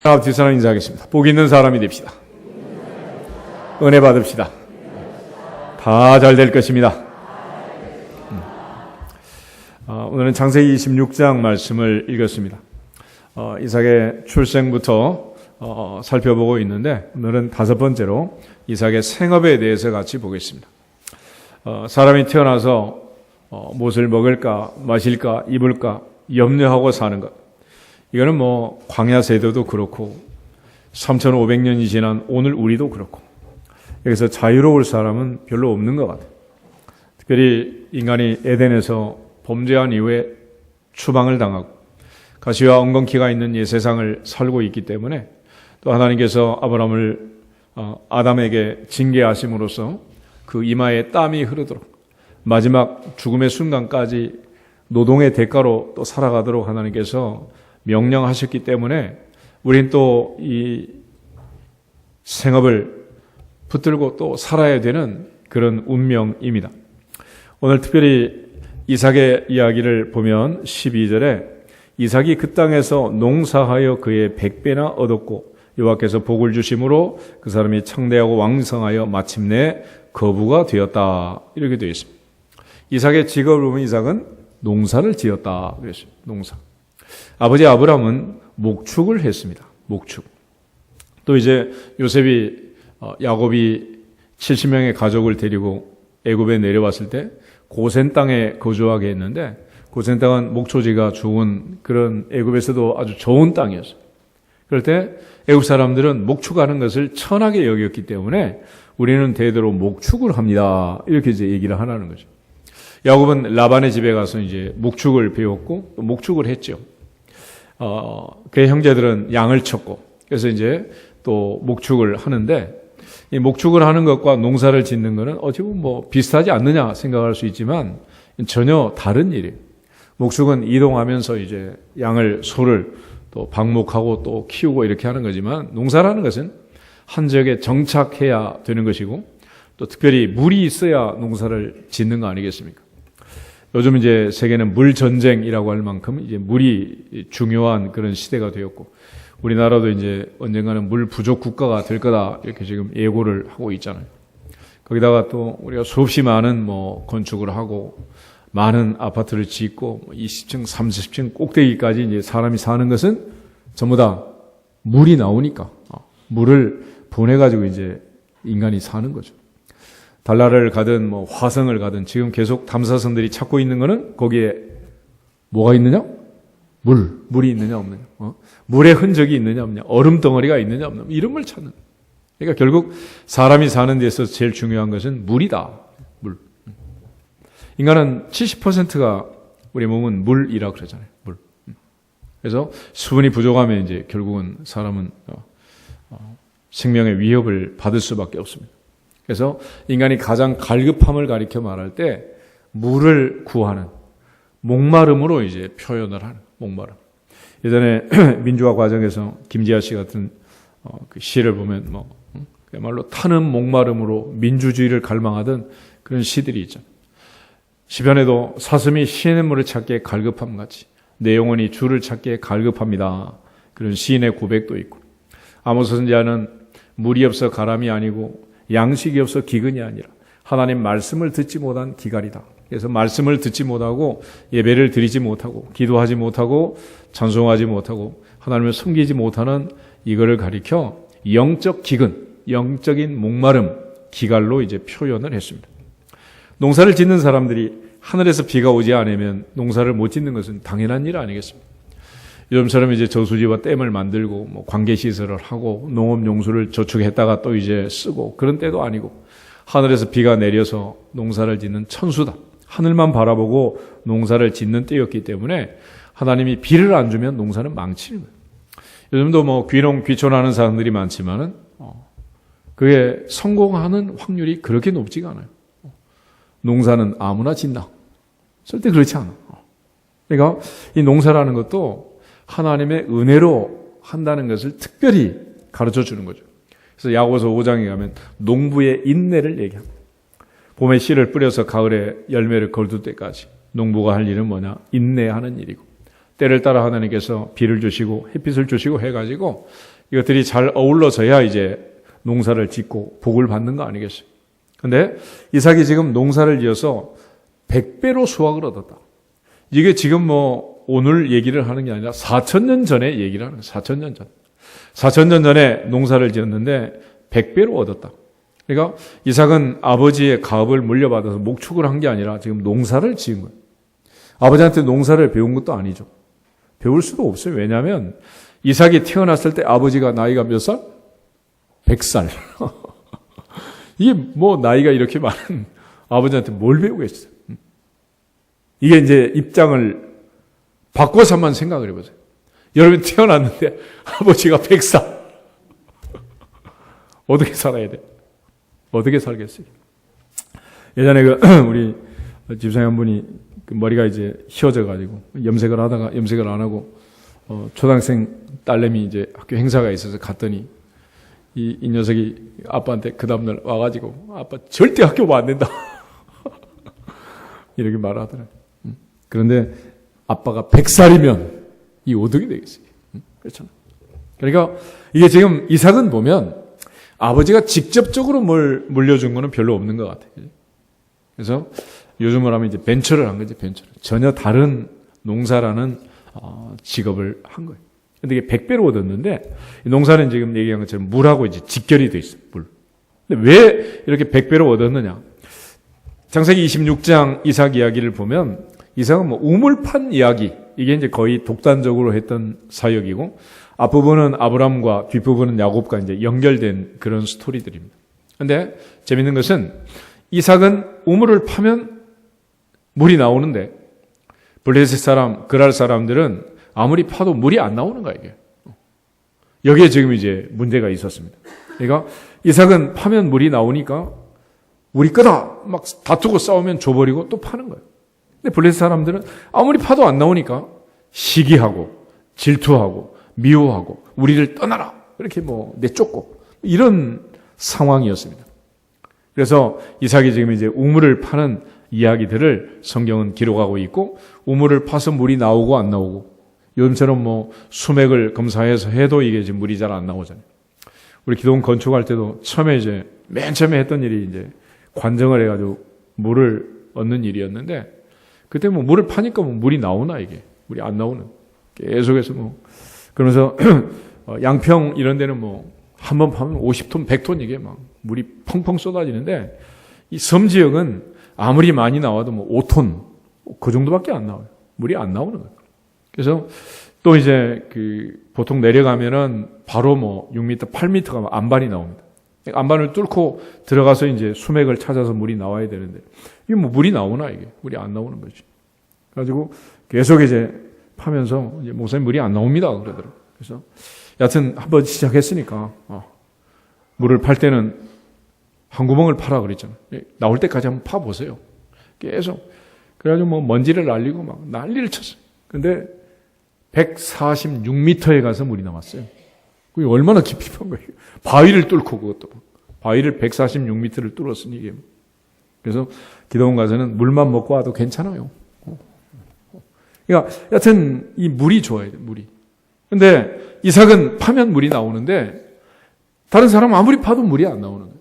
앞 뒤사람 인사하겠습니다. 복 있는 사람이 됩시다. 은혜 받읍시다. 다 잘 될 것입니다. 오늘은 창세기 26장 말씀을 읽었습니다. 이삭의 출생부터 살펴보고 있는데 오늘은 5번째로 이삭의 생업에 대해서 같이 보겠습니다. 사람이 태어나서 무엇을 먹을까 마실까 입을까 염려하고 사는 것, 이거는 광야 세대도 그렇고 3,500년이 지난 오늘 우리도 그렇고, 여기서 자유로울 사람은 별로 없는 것 같아요. 특별히 인간이 에덴에서 범죄한 이후에 추방을 당하고 가시와 엉겅퀴가 있는 이 세상을 살고 있기 때문에, 또 하나님께서 아담에게 징계하심으로써 그 이마에 땀이 흐르도록 마지막 죽음의 순간까지 노동의 대가로 또 살아가도록 하나님께서 명령하셨기 때문에 우린 또 이 생업을 붙들고 또 살아야 되는 그런 운명입니다. 오늘 특별히 이삭의 이야기를 보면 12절에 이삭이 그 땅에서 농사하여 그의 100배나 얻었고 여호와께서 복을 주심으로 그 사람이 창대하고 왕성하여 마침내 거부가 되었다, 이렇게 되어 있습니다. 이삭의 직업을 보면 이삭은 농사를 지었다 그랬어요. 농사. 아버지 아브라함은 목축을 했습니다. 목축. 또 이제 야곱이 70명의 가족을 데리고 애굽에 내려왔을 때 고센 땅에 거주하게 했는데, 고센 땅은 목초지가 좋은 그런 애굽에서도 아주 좋은 땅이었어요. 그럴 때 애굽 사람들은 목축하는 것을 천하게 여겼기 때문에 우리는 대대로 목축을 합니다, 이렇게 이제 얘기를 하라는 거죠. 야곱은 라반의 집에 가서 이제 목축을 배웠고 또 목축을 했죠. 그의 형제들은 양을 쳤고, 그래서 이제 또 목축을 하는데, 이 목축을 하는 것과 농사를 짓는 것은 어찌 보면 비슷하지 않느냐 생각할 수 있지만 전혀 다른 일이에요. 목축은 이동하면서 이제 소를 또 방목하고 또 키우고 이렇게 하는 거지만, 농사라는 것은 한 지역에 정착해야 되는 것이고, 또 특별히 물이 있어야 농사를 짓는 거 아니겠습니까? 요즘 이제 세계는 물 전쟁이라고 할 만큼 이제 물이 중요한 그런 시대가 되었고, 우리나라도 이제 언젠가는 물 부족 국가가 될 거다, 이렇게 지금 예고를 하고 있잖아요. 거기다가 또 우리가 수없이 많은 건축을 하고 많은 아파트를 짓고 20층, 30층 꼭대기까지 이제 사람이 사는 것은 전부 다 물이 나오니까 물을 보내가지고 이제 인간이 사는 거죠. 달나라를 가든 화성을 가든 지금 계속 탐사선들이 찾고 있는 거는 거기에 뭐가 있느냐? 물이 있느냐 없느냐, 물의 흔적이 있느냐 없느냐, 얼음 덩어리가 있느냐 없느냐, 이런 걸 찾는. 그러니까 결국 사람이 사는 데서 제일 중요한 것은 물이다. 물. 인간은 70%가 우리 몸은 물이라고 그러잖아요. 물. 그래서 수분이 부족하면 이제 결국은 사람은 생명의 위협을 받을 수밖에 없습니다. 그래서 인간이 가장 갈급함을 가리켜 말할 때 물을 구하는, 목마름으로 이제 표현을 하는, 목마름. 예전에 민주화 과정에서 김지아 씨 같은 그 시를 보면 그야말로 타는 목마름으로 민주주의를 갈망하던 그런 시들이 있죠. 시편에도 사슴이 시냇물을 찾기에 갈급함 같이 내 영혼이 주를 찾기에 갈급합니다, 그런 시인의 고백도 있고, 아모스 선지자는 물이 없어 가람이 아니고 양식이 없어 기근이 아니라 하나님 말씀을 듣지 못한 기갈이다. 그래서 말씀을 듣지 못하고 예배를 드리지 못하고 기도하지 못하고 찬송하지 못하고 하나님을 섬기지 못하는 이거를 가리켜 영적 기근, 영적인 목마름, 기갈로 이제 표현을 했습니다. 농사를 짓는 사람들이 하늘에서 비가 오지 않으면 농사를 못 짓는 것은 당연한 일 아니겠습니까? 요즘처럼 이제 저수지와 댐을 만들고 관계시설을 하고 농업용수를 저축했다가 또 이제 쓰고 그런 때도 아니고, 하늘에서 비가 내려서 농사를 짓는 천수다, 하늘만 바라보고 농사를 짓는 때였기 때문에 하나님이 비를 안 주면 농사는 망치는 거예요. 요즘도 귀촌하는 사람들이 많지만은 그게 성공하는 확률이 그렇게 높지가 않아요. 농사는 아무나 짓나? 절대 그렇지 않아. 그러니까 이 농사라는 것도 하나님의 은혜로 한다는 것을 특별히 가르쳐 주는 거죠. 그래서 야고보서 5장에 가면 농부의 인내를 얘기합니다. 봄에 씨를 뿌려서 가을에 열매를 거둘 때까지 농부가 할 일은 뭐냐? 인내하는 일이고, 때를 따라 하나님께서 비를 주시고 햇빛을 주시고 해가지고 이것들이 잘 어울러져야 이제 농사를 짓고 복을 받는 거 아니겠어요? 근데 이삭이 지금 농사를 지어서 100배로 수확을 얻었다. 이게 지금 뭐 오늘 얘기를 하는 게 아니라 4,000년 전에 얘기를 하는 거예요. 4,000년 전. 4,000년 전에 농사를 지었는데 100배로 얻었다. 그러니까 이삭은 아버지의 가업을 물려받아서 목축을 한 게 아니라 지금 농사를 지은 거예요. 아버지한테 농사를 배운 것도 아니죠. 배울 수도 없어요. 왜냐하면 이삭이 태어났을 때 아버지가 나이가 몇 살? 100살. 이게 뭐 나이가 이렇게 많은 아버지한테 뭘 배우겠어요? 이게 이제 입장을 바꿔서 한번 생각을 해보세요. 여러분 태어났는데 아버지가 100살. 어떻게 살아야 돼? 어떻게 살겠어요? 예전에 우리 집사님 한 분이 머리가 이제 휘어져 가지고 염색을 하다가 염색을 안 하고 초등학생 딸내미 이제 학교 행사가 있어서 갔더니 이 녀석이 아빠한테 그 다음날 와가지고 아빠 절대 학교 안 된다 이렇게 말을 하더라고요. 그런데 아빠가 100살이면 이 어떻게 되겠어요? 그렇잖아요. 그러니까 이게 지금 이삭은 보면 아버지가 직접적으로 뭘 물려준 거는 별로 없는 것 같아요. 그래서 요즘으로 하면 이제 벤처를 한 거지, 벤처를. 전혀 다른 농사라는 직업을 한 거예요. 근데 이게 100배로 얻었는데, 농사는 지금 얘기한 것처럼 물하고 이제 직결이 돼 있어요, 물. 근데 왜 이렇게 100배로 얻었느냐? 창세기 26장 이삭 이야기를 보면, 이삭은 뭐 우물 판 이야기, 이게 이제 거의 독단적으로 했던 사역이고, 앞부분은 아브람과 뒷부분은 야곱과 이제 연결된 그런 스토리들입니다. 근데 재밌는 것은 이삭은 우물을 파면 물이 나오는데 블레셋 사람, 그랄 사람들은 아무리 파도 물이 안 나오는 거야, 이게. 여기에 지금 이제 문제가 있었습니다. 그러니까 이삭은 파면 물이 나오니까 우리 거다! 막 다투고 싸우면 줘버리고 또 파는 거예요. 근데 블레셋 사람들은 아무리 파도 안 나오니까 시기하고 질투하고 미워하고 우리를 떠나라! 이렇게 뭐 내쫓고 이런 상황이었습니다. 그래서 이삭이 지금 이제 우물을 파는 이야기들을 성경은 기록하고 있고 우물을 파서 물이 나오고 안 나오고 요즘처럼 뭐 수맥을 검사해서 해도 이게 지금 물이 잘 안 나오잖아요. 우리 기도원 건축할 때도 처음에 이제 맨 처음에 했던 일이 이제 관정을 해가지고 물을 얻는 일이었는데 그때 뭐 물을 파니까 뭐 물이 나오나 이게 물이 안 나오는 계속해서 뭐 그러면서 양평 이런 데는 뭐 한 번 파면 50톤, 100톤 이게 막 물이 펑펑 쏟아지는데 이 섬 지역은 아무리 많이 나와도 뭐 5톤 그 정도밖에 안 나와요. 물이 안 나오는 거예요. 그래서 또 이제 그 보통 내려가면은 바로 뭐 6m, 8m가 안반이 나옵니다. 안반을 뚫고 들어가서 이제 수맥을 찾아서 물이 나와야 되는데 이게 뭐 물이 나오나 이게 물이 안 나오는 거지. 그래가지고 계속 이제 파면서 이제 목사님 물이 안 나옵니다 그러더라고요. 그래서 여하튼 한번 시작했으니까 물을 팔 때는 한 구멍을 파라 그랬잖아요. 나올 때까지 한번 파 보세요. 계속 그래가지고 뭐 먼지를 날리고 막 난리를 쳤어요. 근데 146m에 가서 물이 나왔어요. 그게 얼마나 깊이 판 거예요. 바위를 뚫고 그것도 바위를 146m를 뚫었으니 이게 그래서 기도원 가서는 물만 먹고 와도 괜찮아요. 그러니까 여하튼 이 물이 좋아야 돼 물이. 근데 이삭은 파면 물이 나오는데 다른 사람은 아무리 파도 물이 안 나오는 거예요.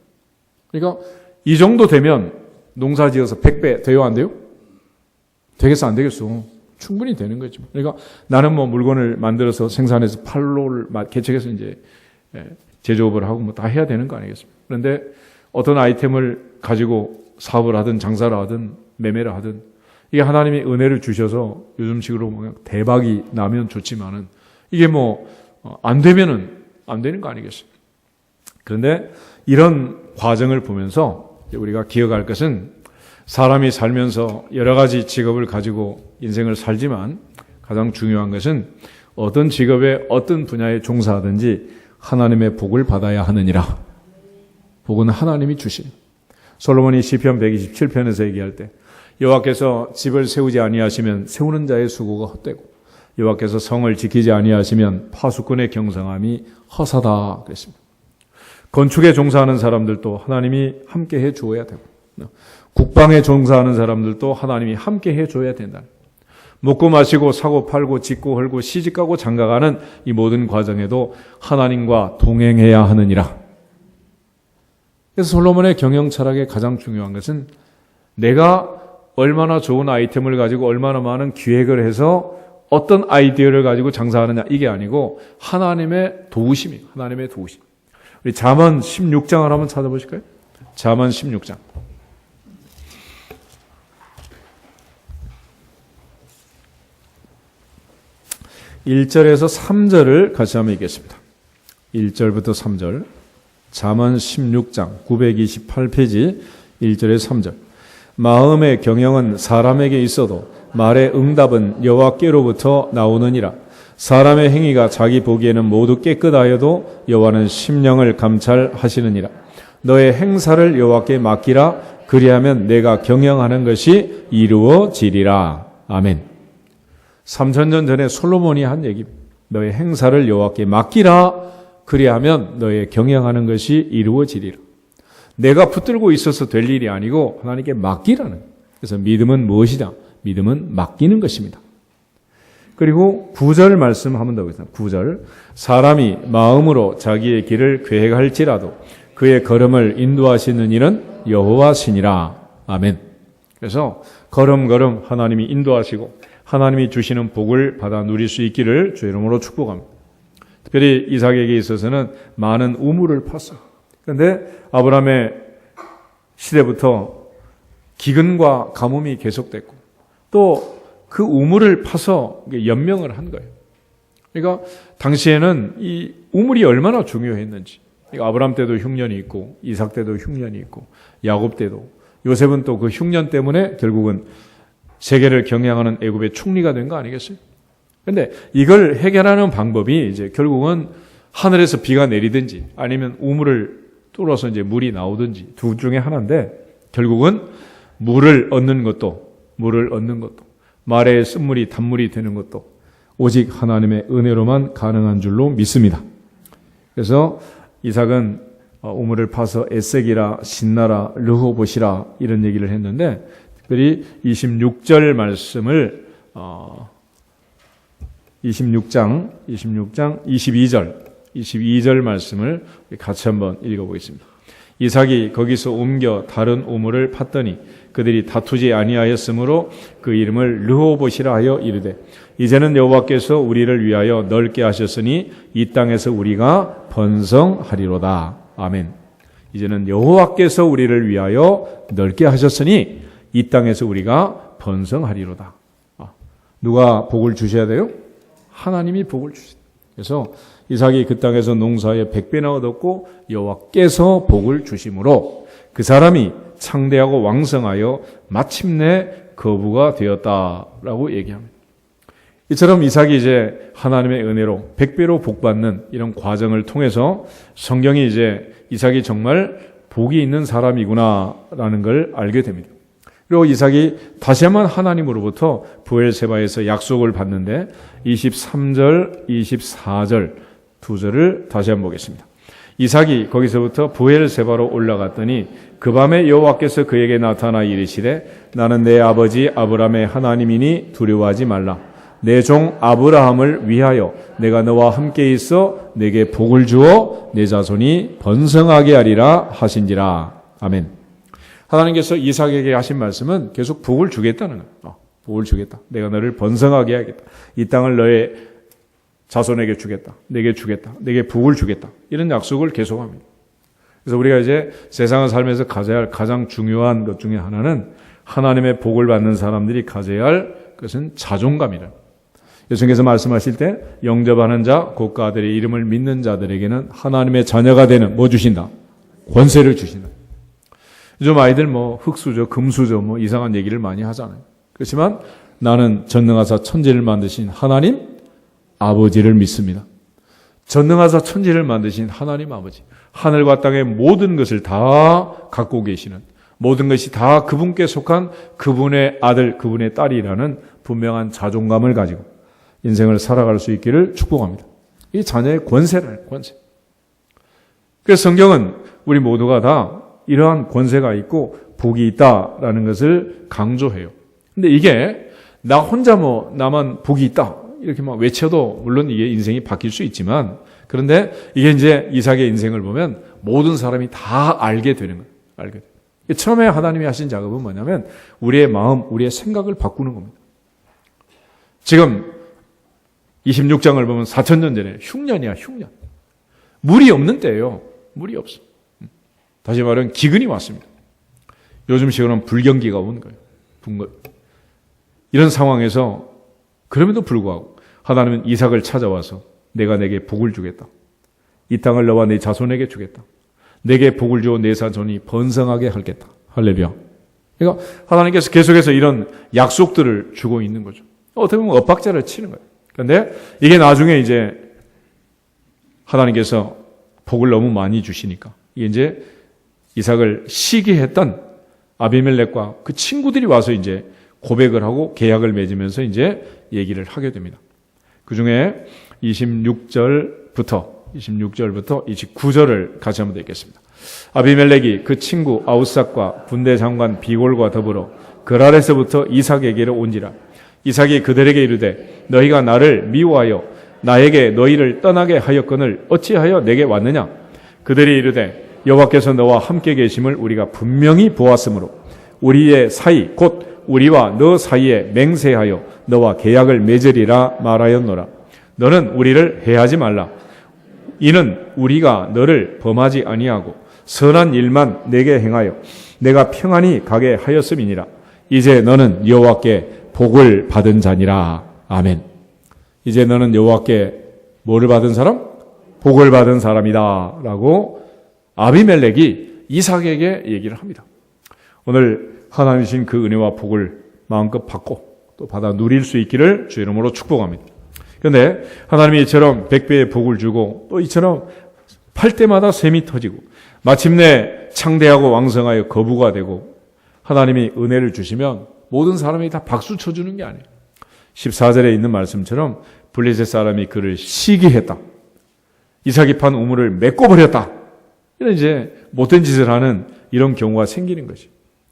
그러니까 이 정도 되면 농사 지어서 100배 돼요 안 돼요? 되겠어 안 되겠어? 충분히 되는 거죠. 그러니까 나는 뭐 물건을 만들어서 생산해서 판로를 개척해서 이제 제조업을 하고 뭐 다 해야 되는 거 아니겠습니까? 그런데 어떤 아이템을 가지고 사업을 하든 장사를 하든 매매를 하든 이게 하나님이 은혜를 주셔서 요즘식으로 뭐 대박이 나면 좋지만은 이게 뭐 안 되면은 안 되는 거 아니겠습니까? 그런데 이런 과정을 보면서 우리가 기억할 것은 사람이 살면서 여러 가지 직업을 가지고 인생을 살지만 가장 중요한 것은 어떤 직업에 어떤 분야에 종사하든지 하나님의 복을 받아야 하느니라. 복은 하나님이 주시니. 솔로몬이 시편 127편에서 얘기할 때 여호와께서 집을 세우지 아니하시면 세우는 자의 수고가 헛되고 여호와께서 성을 지키지 아니하시면 파수꾼의 경성함이 허사다 그랬습니다. 건축에 종사하는 사람들도 하나님이 함께 해주어야 되고 국방에 종사하는 사람들도 하나님이 함께 해줘야 된다. 먹고 마시고 사고 팔고 짓고 헐고 시집가고 장가가는 이 모든 과정에도 하나님과 동행해야 하느니라. 그래서 솔로몬의 경영 철학의 가장 중요한 것은 내가 얼마나 좋은 아이템을 가지고 얼마나 많은 기획을 해서 어떤 아이디어를 가지고 장사하느냐 이게 아니고 하나님의 도우심이에요. 하나님의 도우심. 우리 잠언 16장을 한번 찾아보실까요? 잠언 16장. 1절에서 3절을 같이 한번 읽겠습니다. 1절부터 3절. 잠언 16장 928페이지 1절에서 3절. 마음의 경영은 사람에게 있어도 말의 응답은 여호와께로부터 나오느니라. 사람의 행위가 자기 보기에는 모두 깨끗하여도 여호와는 심령을 감찰하시느니라. 너의 행사를 여호와께 맡기라. 그리하면 내가 경영하는 것이 이루어지리라. 아멘. 3000년 전에 솔로몬이 한 얘기. 너의 행사를 여호와께 맡기라. 그리하면 너의 경영하는 것이 이루어지리라. 내가 붙들고 있어서 될 일이 아니고 하나님께 맡기라는. 그래서 믿음은 무엇이다? 믿음은 맡기는 것입니다. 그리고 9절 말씀 한번 더 보겠습니다. 9절. 사람이 마음으로 자기의 길을 계획할지라도 그의 걸음을 인도하시는 이는 여호와시니라. 아멘. 그래서 걸음걸음 하나님이 인도하시고 하나님이 주시는 복을 받아 누릴 수 있기를 주의 이름으로 축복합니다. 특별히 이삭에게 있어서는 많은 우물을 팠어요. 그런데 아브라함의 시대부터 기근과 가뭄이 계속됐고 또 그 우물을 파서 연명을 한 거예요. 그러니까 당시에는 이 우물이 얼마나 중요했는지. 그러니까 아브라함 때도 흉년이 있고 이삭 때도 흉년이 있고 야곱 때도 요셉은 또 그 흉년 때문에 결국은 세계를 경영하는 애굽의 총리가 된 거 아니겠어요? 그런데 이걸 해결하는 방법이 이제 결국은 하늘에서 비가 내리든지 아니면 우물을 뚫어서 이제 물이 나오든지 두 중에 하나인데 결국은 물을 얻는 것도 말의 쓴물이 단물이 되는 것도 오직 하나님의 은혜로만 가능한 줄로 믿습니다. 그래서 이삭은 우물을 파서 에색이라 신나라 르호봇이라 이런 얘기를 했는데 특별히 26절 말씀을 26장 22절 말씀을 같이 한번 읽어보겠습니다. 이삭이 거기서 옮겨 다른 우물을 팠더니 그들이 다투지 아니하였으므로 그 이름을 르호봇이라 하여 이르되 이제는 여호와께서 우리를 위하여 넓게 하셨으니 이 땅에서 우리가 번성하리로다. 아멘. 이제는 여호와께서 우리를 위하여 넓게 하셨으니 이 땅에서 우리가 번성하리로다. 누가 복을 주셔야 돼요? 하나님이 복을 주신다. 그래서 이삭이 그 땅에서 농사에 100배나 얻었고 여호와께서 복을 주심으로 그 사람이 창대하고 왕성하여 마침내 거부가 되었다라고 얘기합니다. 이처럼 이삭이 이제 하나님의 은혜로 100배로 복받는 이런 과정을 통해서 성경이 이제 이삭이 정말 복이 있는 사람이구나라는 걸 알게 됩니다. 그리고 이삭이 다시 한번 하나님으로부터 브엘세바에서 약속을 받는데 23절, 24절 두 절을 다시 한번 보겠습니다. 이삭이 거기서부터 브엘세바로 올라갔더니 그 밤에 여호와께서 그에게 나타나 이르시되 나는 내 아버지 아브라함의 하나님이니 두려워하지 말라. 내 종 아브라함을 위하여 내가 너와 함께 있어 내게 복을 주어 내 자손이 번성하게 하리라 하신지라. 아멘. 하나님께서 이삭에게 하신 말씀은 계속 복을 주겠다는 거예요. 복을 주겠다. 내가 너를 번성하게 하겠다. 이 땅을 너의 자손에게 주겠다. 내게 주겠다. 내게 복을 주겠다. 이런 약속을 계속합니다. 그래서 우리가 이제 세상을 살면서 가져야 할 가장 중요한 것 중에 하나는 하나님의 복을 받는 사람들이 가져야 할 것은 자존감이라. 예수님께서 말씀하실 때 영접하는 자, 곧 그 아들의 이름을 믿는 자들에게는 하나님의 자녀가 되는 뭐 주신다? 권세를 주신다. 요즘 아이들 흙수저, 금수저 이상한 얘기를 많이 하잖아요. 그렇지만 나는 전능하사 천지를 만드신 하나님 아버지를 믿습니다. 전능하사 천지를 만드신 하나님 아버지. 하늘과 땅의 모든 것을 다 갖고 계시는 모든 것이 다 그분께 속한 그분의 아들, 그분의 딸이라는 분명한 자존감을 가지고 인생을 살아갈 수 있기를 축복합니다. 이 자녀의 권세를 권세. 그래서 성경은 우리 모두가 다 이러한 권세가 있고 복이 있다라는 것을 강조해요. 근데 이게 나 혼자 나만 복이 있다 이렇게 막 외쳐도 물론 이게 인생이 바뀔 수 있지만, 그런데 이게 이제 이삭의 인생을 보면 모든 사람이 다 알게 되는 거예요. 알게 돼요. 처음에 하나님이 하신 작업은 뭐냐면 우리의 마음, 우리의 생각을 바꾸는 겁니다. 지금 26장을 보면 4,000년 전에 흉년이야, 흉년. 물이 없는 때예요. 물이 없어. 다시 말하면 기근이 왔습니다. 요즘식으로는 불경기가 온 거예요. 이런 상황에서 그럼에도 불구하고 하나님은 이삭을 찾아와서 내가 내게 복을 주겠다. 이 땅을 너와 네 자손에게 주겠다. 내게 복을 주어 내 자손이 번성하게 하겠다. 할렐루야. 그러니까 하나님께서 계속해서 이런 약속들을 주고 있는 거죠. 어떻게 보면 엇박자를 치는 거예요. 그런데 이게 나중에 이제 하나님께서 복을 너무 많이 주시니까 이게 이제 이삭을 시기했던 아비멜렉과 그 친구들이 와서 이제 고백을 하고 계약을 맺으면서 이제 얘기를 하게 됩니다. 그 중에 26절부터 29절을 같이 한번 읽겠습니다. 아비멜렉이 그 친구 아우삭과 군대 장관 비골과 더불어 그랄에서부터 이삭에게로 온지라. 이삭이 그들에게 이르되 너희가 나를 미워하여 나에게 너희를 떠나게 하였거늘 어찌하여 내게 왔느냐. 그들이 이르되 여호와께서 너와 함께 계심을 우리가 분명히 보았으므로 우리의 사이 곧 우리와 너 사이에 맹세하여 너와 계약을 맺으리라 말하였노라. 너는 우리를 해하지 말라. 이는 우리가 너를 범하지 아니하고 선한 일만 내게 행하여 내가 평안히 가게 하였음이니라. 이제 너는 여호와께 복을 받은 자니라. 아멘. 이제 너는 여호와께 뭐를 받은 사람? 복을 받은 사람이다 라고 아비멜렉이 이삭에게 얘기를 합니다. 오늘 하나님 주신 그 은혜와 복을 마음껏 받고 또 받아 누릴 수 있기를 주의 이름으로 축복합니다. 그런데 하나님이 이처럼 100배의 복을 주고 또 이처럼 팔 때마다 샘이 터지고 마침내 창대하고 왕성하여 거부가 되고 하나님이 은혜를 주시면 모든 사람이 다 박수 쳐주는 게 아니에요. 14절에 있는 말씀처럼 블레셋 사람이 그를 시기했다. 이삭이 판 우물을 메꿔버렸다. 이런 이제 못된 짓을 하는 이런 경우가 생기는 것이.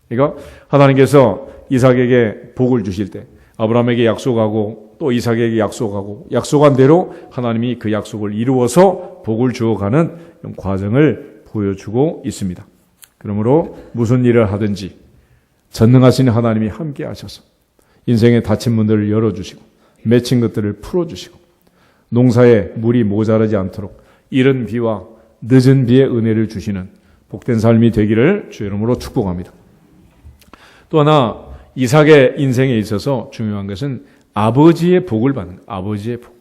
그러니까 하나님께서 이삭에게 복을 주실 때 아브라함에게 약속하고 또 이삭에게 약속하고 약속한 대로 하나님이 그 약속을 이루어서 복을 주어가는 이런 과정을 보여주고 있습니다. 그러므로 무슨 일을 하든지 전능하신 하나님이 함께 하셔서 인생의 닫힌 문들을 열어주시고 맺힌 것들을 풀어주시고 농사에 물이 모자라지 않도록 이른 비와 늦은 비의 은혜를 주시는 복된 삶이 되기를 주의 이름으로 축복합니다. 또 하나 이삭의 인생에 있어서 중요한 것은 아버지의 복을 받는 거예요. 아버지의 복.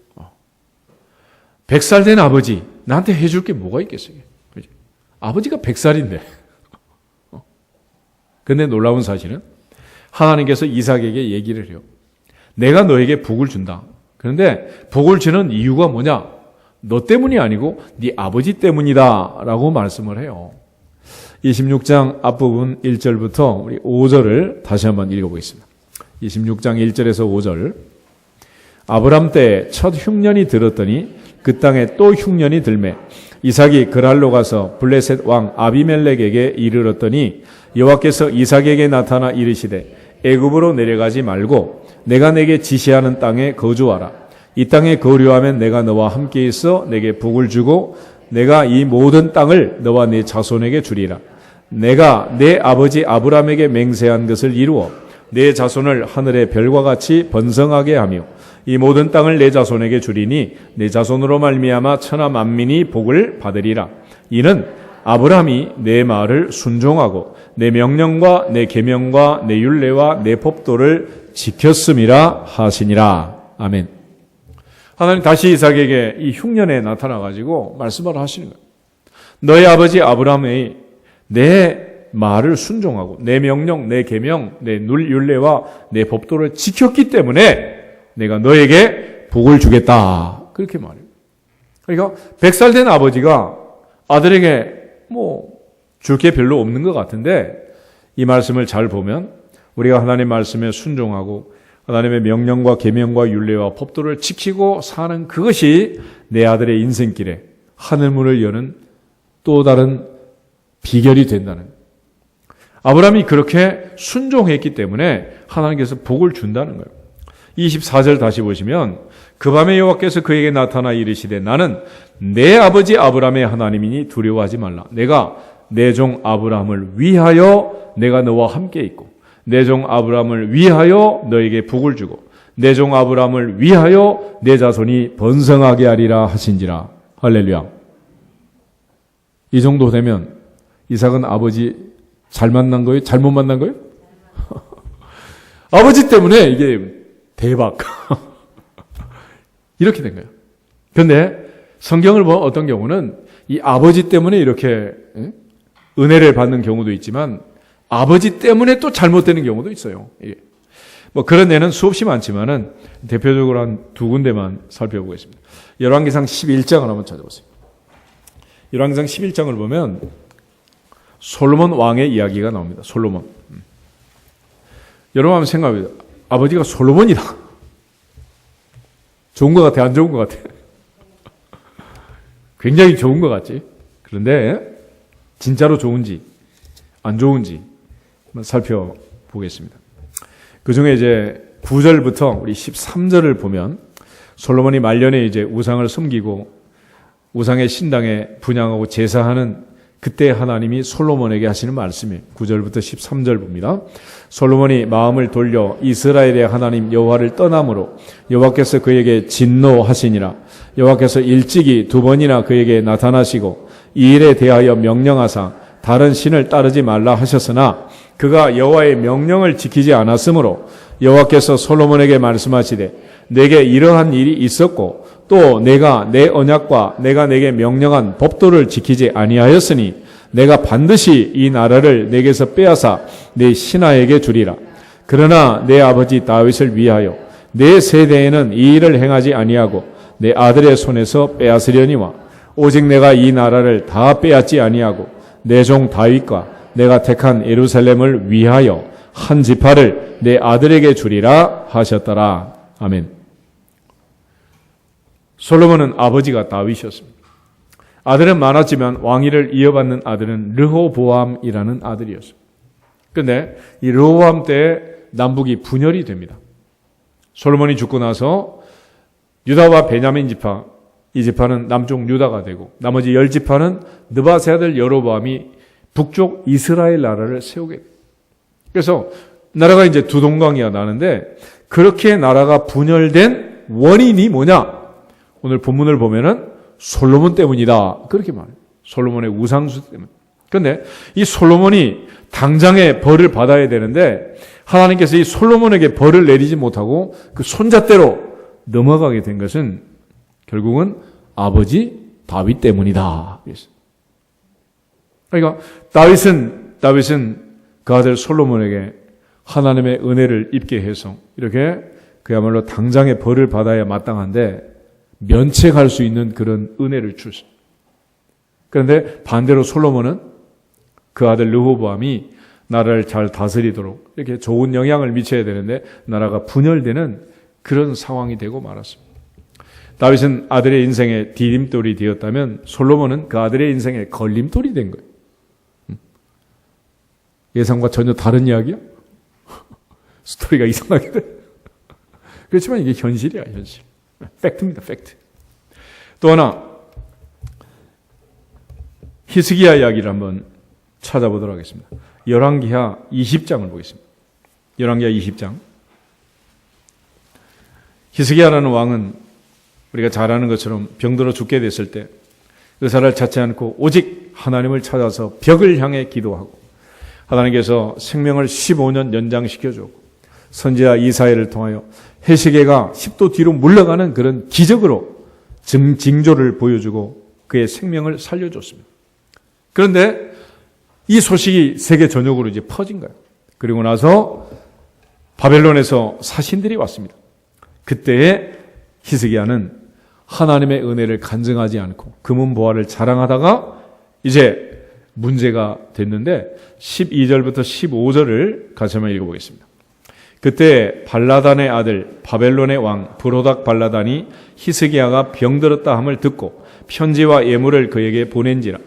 100살 된 아버지 나한테 해줄 게 뭐가 있겠어요? 그죠? 아버지가 100살인데. 그런데 놀라운 사실은 하나님께서 이삭에게 얘기를 해요. 내가 너에게 복을 준다. 그런데 복을 주는 이유가 뭐냐? 너 때문이 아니고 네 아버지 때문이다 라고 말씀을 해요. 26장 앞부분 1절부터 우리 5절을 다시 한번 읽어보겠습니다. 26장 1절에서 5절. 아브람 때 첫 흉년이 들었더니 그 땅에 또 흉년이 들매 이삭이 그랄로 가서 블레셋 왕 아비멜렉에게 이르렀더니 여호와께서 이삭에게 나타나 이르시되 애굽으로 내려가지 말고 내가 내게 지시하는 땅에 거주하라. 이 땅에 거류하면 내가 너와 함께 있어 내게 복을 주고 내가 이 모든 땅을 너와 네 자손에게 주리라. 내가 내 아버지 아브람에게 맹세한 것을 이루어 내 자손을 하늘의 별과 같이 번성하게 하며 이 모든 땅을 내 자손에게 주리니 내 자손으로 말미암아 천하 만민이 복을 받으리라. 이는 아브람이 내 말을 순종하고 내 명령과 내 계명과 내 율례와 내 법도를 지켰음이라 하시니라. 아멘. 하나님 다시 이삭에게 이 흉년에 나타나 가지고 말씀을 하시는 거예요. 너의 아버지 아브람이 내 말을 순종하고 내 명령, 내 계명, 내 율례와 내 법도를 지켰기 때문에 내가 너에게 복을 주겠다. 그렇게 말해요. 그러니까 100살 된 아버지가 아들에게 줄 게 별로 없는 것 같은데 이 말씀을 잘 보면 우리가 하나님 말씀에 순종하고 하나님의 명령과 계명과 율례와 법도를 지키고 사는 그것이 내 아들의 인생길에 하늘문을 여는 또 다른 비결이 된다는 거예요. 아브라함이 그렇게 순종했기 때문에 하나님께서 복을 준다는 거예요. 24절 다시 보시면 그 밤에 여호와께서 그에게 나타나 이르시되 나는 내 아버지 아브라함의 하나님이니 두려워하지 말라. 내가 내 종 아브라함을 위하여 내가 너와 함께 있고 내 종 아브라함을 위하여 너에게 복을 주고 내 종 아브라함을 위하여 내 자손이 번성하게 하리라 하신지라. 할렐루야. 이 정도 되면 이삭은 아버지 잘 만난 거예요? 잘못 만난 거예요? 아버지 때문에 이게 대박. 이렇게 된 거예요. 그런데 성경을 보면 어떤 경우는 이 아버지 때문에 이렇게 은혜를 받는 경우도 있지만 아버지 때문에 또 잘못되는 경우도 있어요. 뭐 그런 예는 수없이 많지만은 대표적으로 한 두 군데만 살펴보겠습니다. 열왕기상 11장을 한번 찾아보세요. 열왕기상 11장을 보면 솔로몬 왕의 이야기가 나옵니다. 솔로몬. 여러분 한번 생각해보세요. 아버지가 솔로몬이다. 좋은 것 같아? 안 좋은 것 같아? 굉장히 좋은 것 같지? 그런데 진짜로 좋은지 안 좋은지 한번 살펴보겠습니다. 그 중에 이제 9절부터 우리 13절을 보면 솔로몬이 말년에 이제 우상을 섬기고 우상의 신당에 분향하고 제사하는 그때 하나님이 솔로몬에게 하시는 말씀이에요. 9절부터 13절 봅니다. 솔로몬이 마음을 돌려 이스라엘의 하나님 여호와를 떠남으로 여호와께서 그에게 진노하시니라. 여호와께서 일찍이 두 번이나 그에게 나타나시고 이 일에 대하여 명령하사 다른 신을 따르지 말라 하셨으나 그가 여호와의 명령을 지키지 않았으므로 여호와께서 솔로몬에게 말씀하시되 내게 이러한 일이 있었고 또 내가 내 언약과 내가 내게 명령한 법도를 지키지 아니하였으니 내가 반드시 이 나라를 내게서 빼앗아 내 신하에게 주리라. 그러나 내 아버지 다윗을 위하여 내 세대에는 이 일을 행하지 아니하고 내 아들의 손에서 빼앗으려니와 오직 내가 이 나라를 다 빼앗지 아니하고 내 종 다윗과 내가 택한 예루살렘을 위하여 한 지파를 내 아들에게 주리라 하셨더라. 아멘. 솔로몬은 아버지가 다윗이었습니다. 아들은 많았지만 왕위를 이어받는 아들은 르호보암이라는 아들이었습니다. 그런데 이 르호보암 때 남북이 분열이 됩니다. 솔로몬이 죽고 나서 유다와 베냐민 지파, 이 지파는 남쪽 유다가 되고 나머지 10지파는 느바세 아들 여로보암이 북쪽 이스라엘 나라를 세우게 돼요. 그래서 나라가 이제 두 동강이가 나는데 그렇게 나라가 분열된 원인이 뭐냐? 오늘 본문을 보면은 솔로몬 때문이다. 그렇게 말해요. 솔로몬의 우상숭 때문. 그런데 이 솔로몬이 당장에 벌을 받아야 되는데 하나님께서 이 솔로몬에게 벌을 내리지 못하고 그 손자대로 넘어가게 된 것은 결국은 아버지 다윗 때문이다. 그러니까 다윗은 그 아들 솔로몬에게 하나님의 은혜를 입게 해서 이렇게 그야말로 당장에 벌을 받아야 마땅한데 면책할 수 있는 그런 은혜를 주셨어요. 그런데 반대로 솔로몬은 그 아들 르호보암이 나라를 잘 다스리도록 이렇게 좋은 영향을 미쳐야 되는데 나라가 분열되는 그런 상황이 되고 말았습니다. 다윗은 아들의 인생의 디딤돌이 되었다면 솔로몬은 그 아들의 인생의 걸림돌이 된 거예요. 예상과 전혀 다른 이야기야? 스토리가 이상하게 돼. 그렇지만 이게 현실이야, 현실. 팩트입니다, 팩트. 또 하나, 히스기야 이야기를 한번 찾아보도록 하겠습니다. 열왕기하 20장을 보겠습니다. 열왕기하 20장. 히스기야라는 왕은 우리가 잘 아는 것처럼 병들어 죽게 됐을 때 의사를 찾지 않고 오직 하나님을 찾아서 벽을 향해 기도하고 하나님께서 생명을 15년 연장시켜주고 선지자 이사야를 통하여 해시계가 10도 뒤로 물러가는 그런 기적으로 징조를 보여주고 그의 생명을 살려줬습니다. 그런데 이 소식이 세계 전역으로 이제 퍼진 거예요. 그리고 나서 바벨론에서 사신들이 왔습니다. 그때에 히스기야는 하나님의 은혜를 간증하지 않고 금은보화를 자랑하다가 이제 문제가 됐는데 12절부터 15절을 같이 한번 읽어보겠습니다. 그때 발라단의 아들 바벨론의 왕 브로닥 발라단이 히스기야가 병들었다 함을 듣고 편지와 예물을 그에게 보낸지라.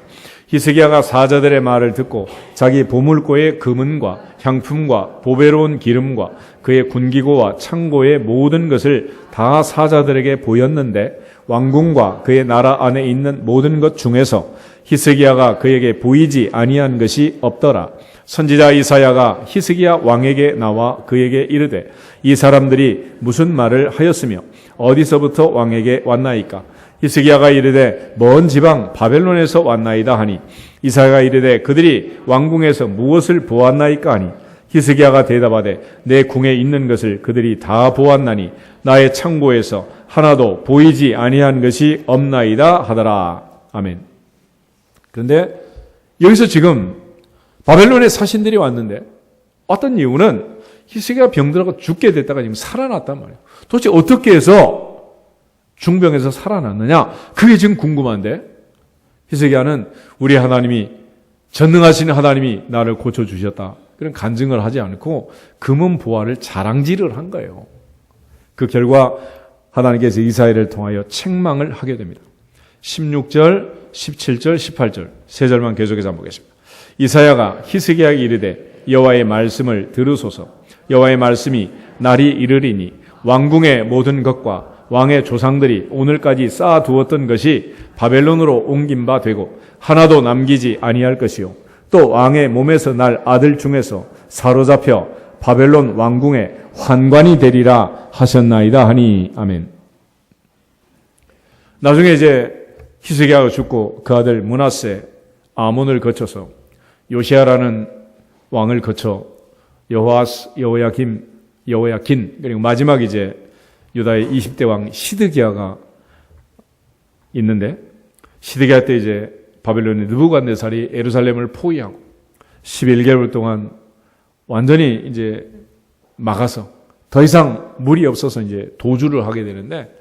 히스기야가 사자들의 말을 듣고 자기 보물고의 금은과 향품과 보배로운 기름과 그의 군기고와 창고의 모든 것을 다 사자들에게 보였는데 왕궁과 그의 나라 안에 있는 모든 것 중에서 히스기야가 그에게 보이지 아니한 것이 없더라. 선지자 이사야가 히스기야 왕에게 나와 그에게 이르되 이 사람들이 무슨 말을 하였으며 어디서부터 왕에게 왔나이까? 히스기야가 이르되 먼 지방 바벨론에서 왔나이다 하니 이사야가 이르되 그들이 왕궁에서 무엇을 보았나이까 하니 히스기야가 대답하되 내 궁에 있는 것을 그들이 다 보았나니 나의 창고에서 하나도 보이지 아니한 것이 없나이다 하더라. 아멘. 그런데 여기서 지금 바벨론의 사신들이 왔는데 어떤 이유는 히스기야 병들어가 죽게 됐다가 지금 살아났단 말이에요. 도대체 어떻게 해서 중병에서 살아났느냐? 그게 지금 궁금한데 히스기야는 우리 하나님이 전능하신 하나님이 나를 고쳐주셨다. 그런 간증을 하지 않고 금은 보화를 자랑질을 한 거예요. 그 결과 하나님께서 이사야를 통하여 책망을 하게 됩니다. 16절, 17절, 18절 세 절만 계속해서 한번 보겠습니다. 이사야가 히스기야에게 이르되 여호와의 말씀을 들으소서. 여호와의 말씀이 날이 이르리니 왕궁의 모든 것과 왕의 조상들이 오늘까지 쌓아두었던 것이 바벨론으로 옮긴 바 되고 하나도 남기지 아니할 것이요 또 왕의 몸에서 날 아들 중에서 사로잡혀 바벨론 왕궁의 환관이 되리라 하셨나이다 하니. 아멘. 나중에 이제 히스기야가 죽고 그 아들 므낫세 아몬을 거쳐서 요시야라는 왕을 거쳐 여호아스, 여호야긴 그리고 마지막 이제 유다의 20대 왕 시드기야가 있는데 시드기야 때 이제 바벨론의 느부갓네살이 예루살렘을 포위하고 11개월 동안 완전히 이제 막아서 더 이상 물이 없어서 이제 도주를 하게 되는데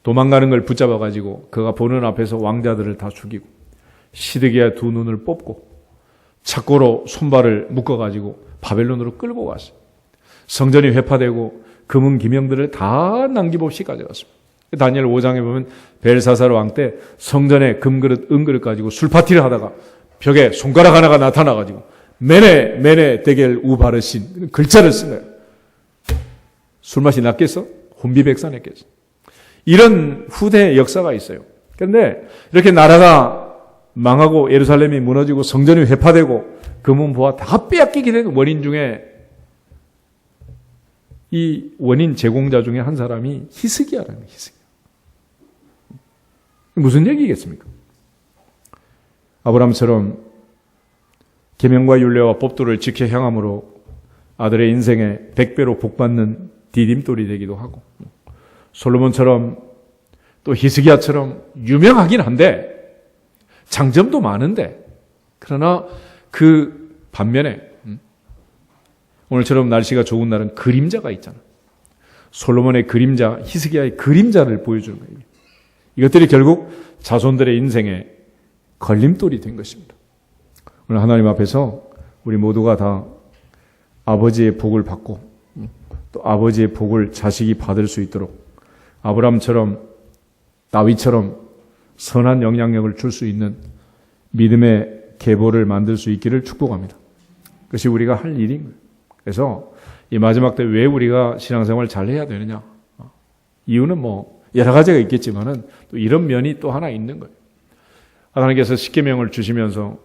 도망가는 걸 붙잡아 가지고 그가 보는 앞에서 왕자들을 다 죽이고 시드기야 두 눈을 뽑고 착고로 손발을 묶어 가지고 바벨론으로 끌고 갔어요. 성전이 회파되고 금은 기명들을 다 남김없이 가져갔습니다. 다니엘 5장에 보면 벨사살 왕 때 성전에 금그릇, 은그릇 가지고 술 파티를 하다가 벽에 손가락 하나가 나타나가지고 메네 데겔 우바르신 글자를 쓴 거예요. 술맛이 났겠어? 혼비백산했겠어? 이런 후대 역사가 있어요. 그런데 이렇게 나라가 망하고 예루살렘이 무너지고 성전이 회파되고 금은 보화 다 빼앗기게 된 원인 중에 이 원인 제공자 중에 한 사람이 히스기야라는 거예요. 히스기야. 무슨 얘기겠습니까? 아브라함처럼 계명과 율례와 법도를 지켜 행함으로 아들의 인생에 100배로 복받는 디딤돌이 되기도 하고 솔로몬처럼 또 히스기야처럼 유명하긴 한데 장점도 많은데 그러나 그 반면에 오늘처럼 날씨가 좋은 날은 그림자가 있잖아. 솔로몬의 그림자, 히스기야의 그림자를 보여주는 거예요. 이것들이 결국 자손들의 인생에 걸림돌이 된 것입니다. 오늘 하나님 앞에서 우리 모두가 다 아버지의 복을 받고 또 아버지의 복을 자식이 받을 수 있도록 아브라함처럼 다윗처럼 선한 영향력을 줄 수 있는 믿음의 계보를 만들 수 있기를 축복합니다. 그것이 우리가 할 일인 거예요. 그래서 이 마지막 때 왜 우리가 신앙생활을 잘 해야 되느냐? 이유는 뭐 여러 가지가 있겠지만은 또 이런 면이 또 하나 있는 거예요. 하나님께서 십계명을 주시면서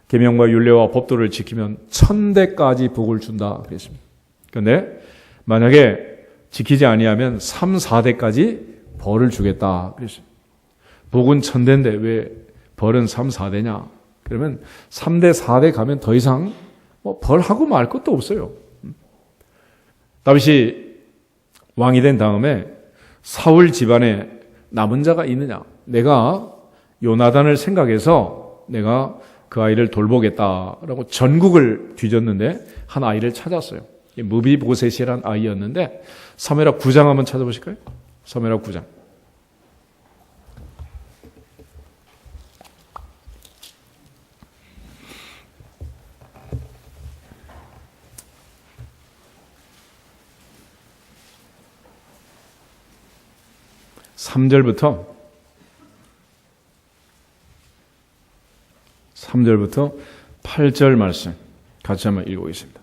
계명과 율례와 법도를 지키면 1000대까지 복을 준다 그랬습니다. 그런데 만약에 지키지 아니하면 3, 4대까지 벌을 주겠다 그랬습니다. 복은 1000대인데 왜 벌은 3, 4대냐? 그러면 3대, 4대 가면 더 이상 뭐 벌하고 말 것도 없어요. 다윗이 왕이 된 다음에 사울 집안에 남은 자가 있느냐? 내가 요나단을 생각해서 내가 그 아이를 돌보겠다라고 전국을 뒤졌는데 한 아이를 찾았어요. 무비보셋이라는 아이였는데 사무엘하 9장 한번 찾아보실까요? 사무엘하 9장. (3절부터) 3절부터 8절 말씀 같이 한번 읽어보겠습니다.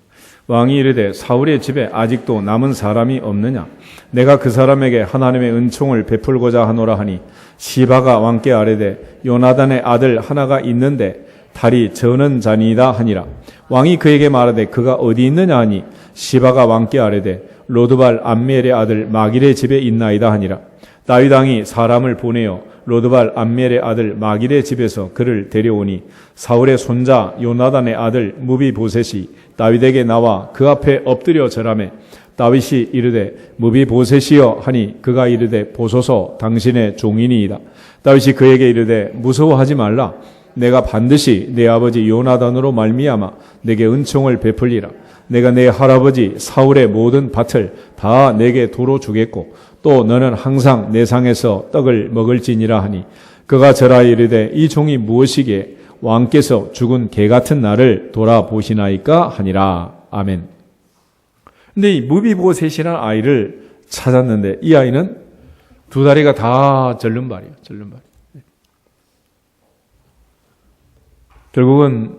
왕이 이르되 사울의 집에 아직도 남은 사람이 없느냐? 내가 그 사람에게 하나님의 은총을 베풀고자 하노라 하니 시바가 왕께 아뢰되 요나단의 아들 하나가 있는데 달이 저는 자니이다 하니라. 왕이 그에게 말하되 그가 어디 있느냐 하니 시바가 왕께 아뢰되 로드발 암멜의 아들 마길의 집에 있나이다 하니라. 다윗 왕이 사람을 보내어 로드발 암멜의 아들 마길의 집에서 그를 데려오니 사울의 손자 요나단의 아들 무비보셋이 다윗에게 나와 그 앞에 엎드려 절하매 다윗이 이르되 무비보셋이여 하니 그가 이르되 보소서 당신의 종이니이다. 다윗이 그에게 이르되 무서워하지 말라. 내가 반드시 내 아버지 요나단으로 말미암아 내게 은총을 베풀리라. 내가 내 할아버지 사울의 모든 밭을 다 내게 도로 주겠고 또 너는 항상 내 상에서 떡을 먹을지니라 하니 그가 절하여 이르되 이 종이 무엇이기에 왕께서 죽은 개 같은 나를 돌아보시나이까 하니라. 아멘. 근데 이 무비보셋이라는 아이를 찾았는데 이 아이는 두 다리가 다 절름발이에요. 절름발. 결국은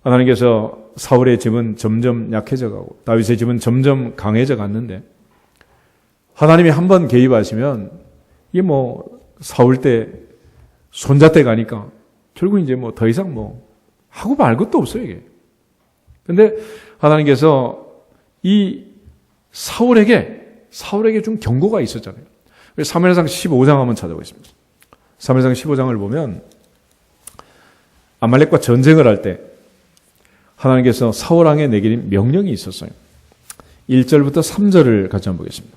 하나님께서 사울의 집은 점점 약해져 가고 다윗의 집은 점점 강해져 갔는데 하나님이 한번 개입하시면 이게 사울 때 손자 때 가니까 결국 이제 더 이상 하고 말 것도 없어요, 이게. 근데 하나님께서 이 사울에게 좀 경고가 있었잖아요. 사무엘상 15장 한번 찾아보겠습니다. 사무엘상 15장을 보면 아말렉과 전쟁을 할 때 하나님께서 사울 왕에 내린 명령이 있었어요. 1절부터 3절을 같이 한번 보겠습니다.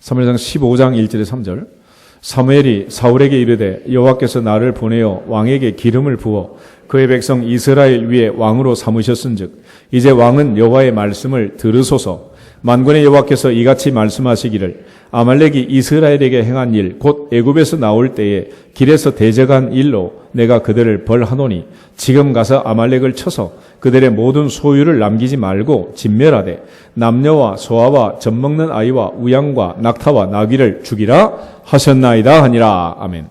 사무엘상 15장 1절에 3절. 사무엘이 사울에게 이르되 여호와께서 나를 보내어 왕에게 기름을 부어 그의 백성 이스라엘 위에 왕으로 삼으셨은즉 이제 왕은 여호와의 말씀을 들으소서. 만군의 여호와께서 이같이 말씀하시기를 아말렉이 이스라엘에게 행한 일 곧 애굽에서 나올 때에 길에서 대적한 일로 내가 그들을 벌하노니 지금 가서 아말렉을 쳐서 그들의 모든 소유를 남기지 말고 진멸하되 남녀와 소아와 젖먹는 아이와 우양과 낙타와 나귀를 죽이라 하셨나이다 하니라. 아멘.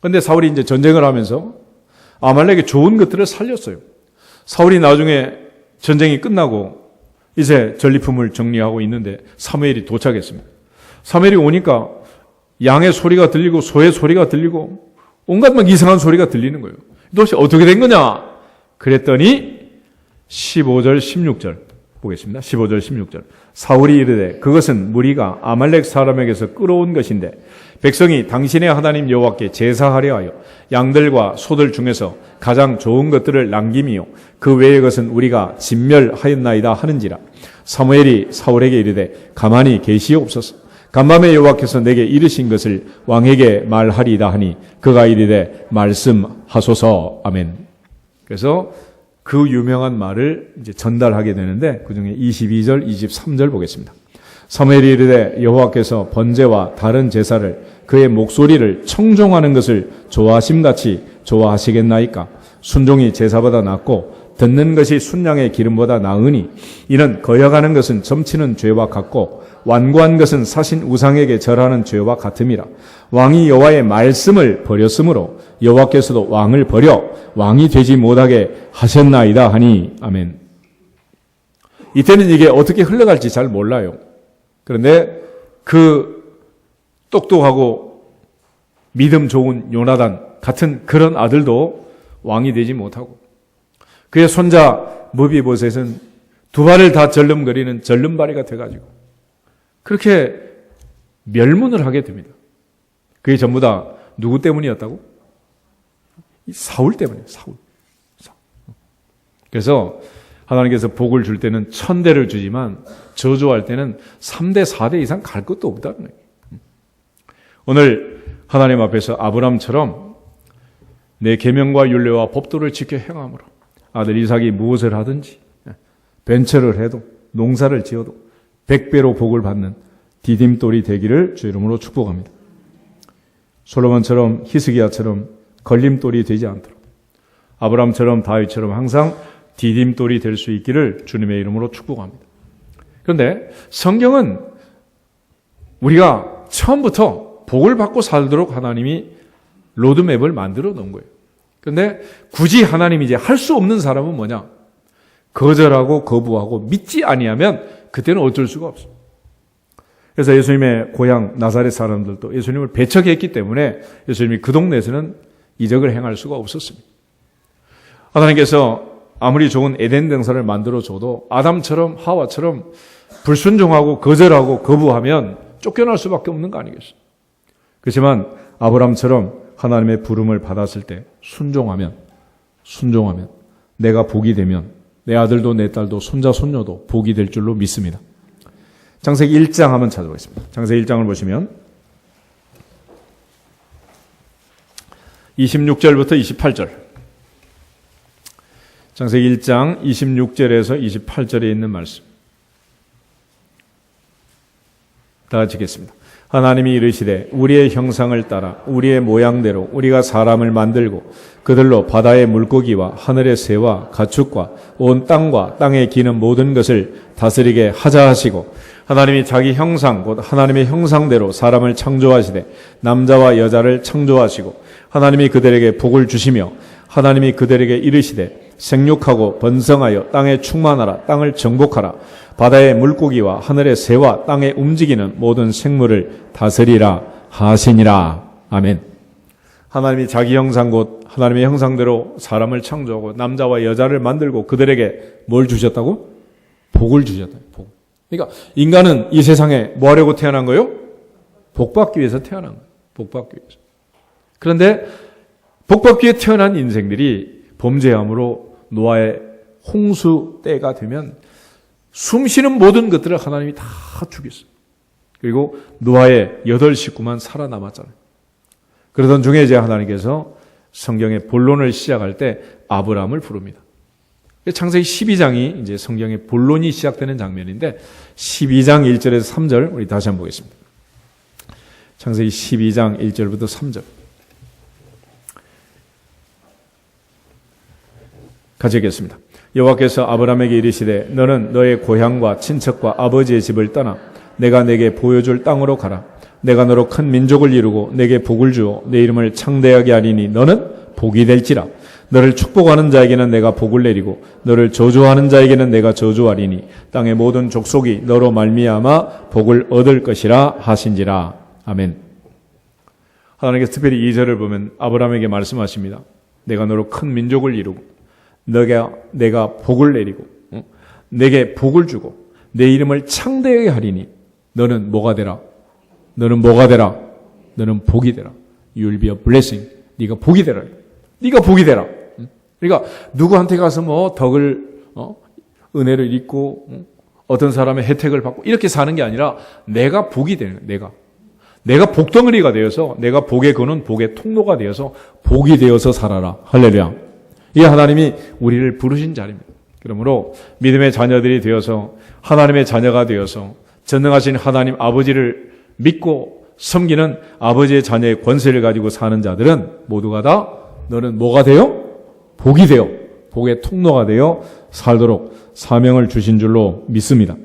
그런데 사울이 이제 전쟁을 하면서 아말렉의 좋은 것들을 살렸어요. 사울이 나중에 전쟁이 끝나고 이제 전리품을 정리하고 있는데 사무엘이 도착했습니다. 사무엘이 오니까 양의 소리가 들리고 소의 소리가 들리고 온갖 이상한 소리가 들리는 거예요. 도대체 어떻게 된 거냐? 그랬더니 15절 16절 보겠습니다. 15절 16절. 사울이 이르되 그것은 무리가 아말렉 사람에게서 끌어온 것인데 백성이 당신의 하나님 여호와께 제사하려 하여 양들과 소들 중에서 가장 좋은 것들을 남김이요 그 외의 것은 우리가 진멸하였나이다 하는지라. 사무엘이 사울에게 이르되 가만히 계시옵소서. 간밤에 여호와께서 내게 이르신 것을 왕에게 말하리이다 하니 그가 이르되 말씀하소서. 아멘. 그래서 그 유명한 말을 이제 전달하게 되는데 그중에 22절 23절 보겠습니다. 사무엘이 이르되 여호와께서 번제와 다른 제사를 그의 목소리를 청종하는 것을 좋아하심같이 좋아하시겠나이까? 순종이 제사보다 낫고 듣는 것이 순양의 기름보다 나으니 이는 거역하는 것은 점치는 죄와 같고 완고한 것은 사신 우상에게 절하는 죄와 같음이라. 왕이 여호와의 말씀을 버렸으므로 여호와께서도 왕을 버려 왕이 되지 못하게 하셨나이다 하니. 아멘. 이때는 이게 어떻게 흘러갈지 잘 몰라요. 그런데 그 똑똑하고 믿음 좋은 요나단 같은 그런 아들도 왕이 되지 못하고 그의 손자 무비보셋은 두 발을 다 절름거리는 절름발이가 돼가지고 그렇게 멸문을 하게 됩니다. 그게 전부 다 누구 때문이었다고? 사울 때문이에요. 사울. 그래서 하나님께서 복을 줄 때는 1000대를 주지만 저주할 때는 3대 4대 이상 갈 것도 없다는 거예요. 오늘 하나님 앞에서 아브람처럼 내 계명과 율례와 법도를 지켜 행함으로 아들 이삭이 무엇을 하든지 벤처를 해도 농사를 지어도 100배로 복을 받는 디딤돌이 되기를 주 이름으로 축복합니다. 솔로몬처럼 히스기야처럼 걸림돌이 되지 않도록 아브람처럼 다윗처럼 항상 디딤돌이 될 수 있기를 주님의 이름으로 축복합니다. 그런데 성경은 우리가 처음부터 복을 받고 살도록 하나님이 로드맵을 만들어 놓은 거예요. 그런데 굳이 하나님이 이제 할 수 없는 사람은 뭐냐? 거절하고 거부하고 믿지 아니하면 그때는 어쩔 수가 없어요. 그래서 예수님의 고향 나사렛 사람들도 예수님을 배척했기 때문에 예수님이 그 동네에서는 이적을 행할 수가 없었습니다. 하나님께서 아무리 좋은 에덴 동산을 만들어줘도 아담처럼 하와처럼 불순종하고 거절하고 거부하면 쫓겨날 수밖에 없는 거 아니겠어요? 그렇지만 아브라함처럼 하나님의 부름을 받았을 때 순종하면 내가 복이 되면 내 아들도 내 딸도 손자 손녀도 복이 될 줄로 믿습니다. 창세기 1장 한번 찾아보겠습니다. 창세기 1장을 보시면 26절부터 28절. 창세기 1장 26절에서 28절에 있는 말씀. 다 같이 읽겠습니다. 하나님이 이르시되 우리의 형상을 따라 우리의 모양대로 우리가 사람을 만들고 그들로 바다의 물고기와 하늘의 새와 가축과 온 땅과 땅에 기는 모든 것을 다스리게 하자 하시고 하나님이 자기 형상 곧 하나님의 형상대로 사람을 창조하시되 남자와 여자를 창조하시고 하나님이 그들에게 복을 주시며 하나님이 그들에게 이르시되 생육하고 번성하여 땅에 충만하라 땅을 정복하라 바다의 물고기와 하늘의 새와 땅에 움직이는 모든 생물을 다스리라 하시니라. 아멘. 하나님이 자기 형상 곧 하나님의 형상대로 사람을 창조하고 남자와 여자를 만들고 그들에게 뭘 주셨다고? 복을 주셨다. 복. 그러니까 인간은 이 세상에 뭐 하려고 태어난 거예요? 복받기 위해서 태어난 거예요. 복받기 위해서. 그런데 복받기 위해 태어난 인생들이 범죄함으로 노아의 홍수 때가 되면 숨쉬는 모든 것들을 하나님이 다 죽였어요. 그리고 노아의 8 식구만 살아남았잖아요. 그러던 중에 이제 하나님께서 성경의 본론을 시작할 때 아브라함을 부릅니다. 창세기 12장이 이제 성경의 본론이 시작되는 장면인데 12장 1절에서 3절 우리 다시 한번 보겠습니다. 창세기 12장 1절부터 3절. 같이 읽겠습니다. 여호와께서 아브라함에게 이르시되 너는 너의 고향과 친척과 아버지의 집을 떠나 내가 내게 보여줄 땅으로 가라. 내가 너로 큰 민족을 이루고 내게 복을 주어 내 이름을 창대하게 하리니 너는 복이 될지라. 너를 축복하는 자에게는 내가 복을 내리고 너를 저주하는 자에게는 내가 저주하리니 땅의 모든 족속이 너로 말미암아 복을 얻을 것이라 하신지라. 아멘. 하나님께서 특별히 2절을 보면 아브라함에게 말씀하십니다. 내가 너로 큰 민족을 이루고 내가 복을 내리고 내게 복을 주고 내 이름을 창대하게 하리니 너는 뭐가 되라? 너는 뭐가 되라? 너는 복이 되라. You will be a blessing. 네가 복이 되라. 네가 복이 되라. 그러니까 누구한테 가서 뭐 덕을 은혜를 입고 어떤 사람의 혜택을 받고 이렇게 사는 게 아니라 내가 복이 되는 거예요. 내가 복덩어리가 되어서 내가 복에 거는 복의 통로가 되어서 복이 되어서 살아라. 할렐루야. 이 하나님이 우리를 부르신 자리입니다. 그러므로 믿음의 자녀들이 되어서 하나님의 자녀가 되어서 전능하신 하나님 아버지를 믿고 섬기는 아버지의 자녀의 권세를 가지고 사는 자들은 모두가 다 너는 뭐가 되어? 복이 되어 복의 통로가 되어 살도록 사명을 주신 줄로 믿습니다.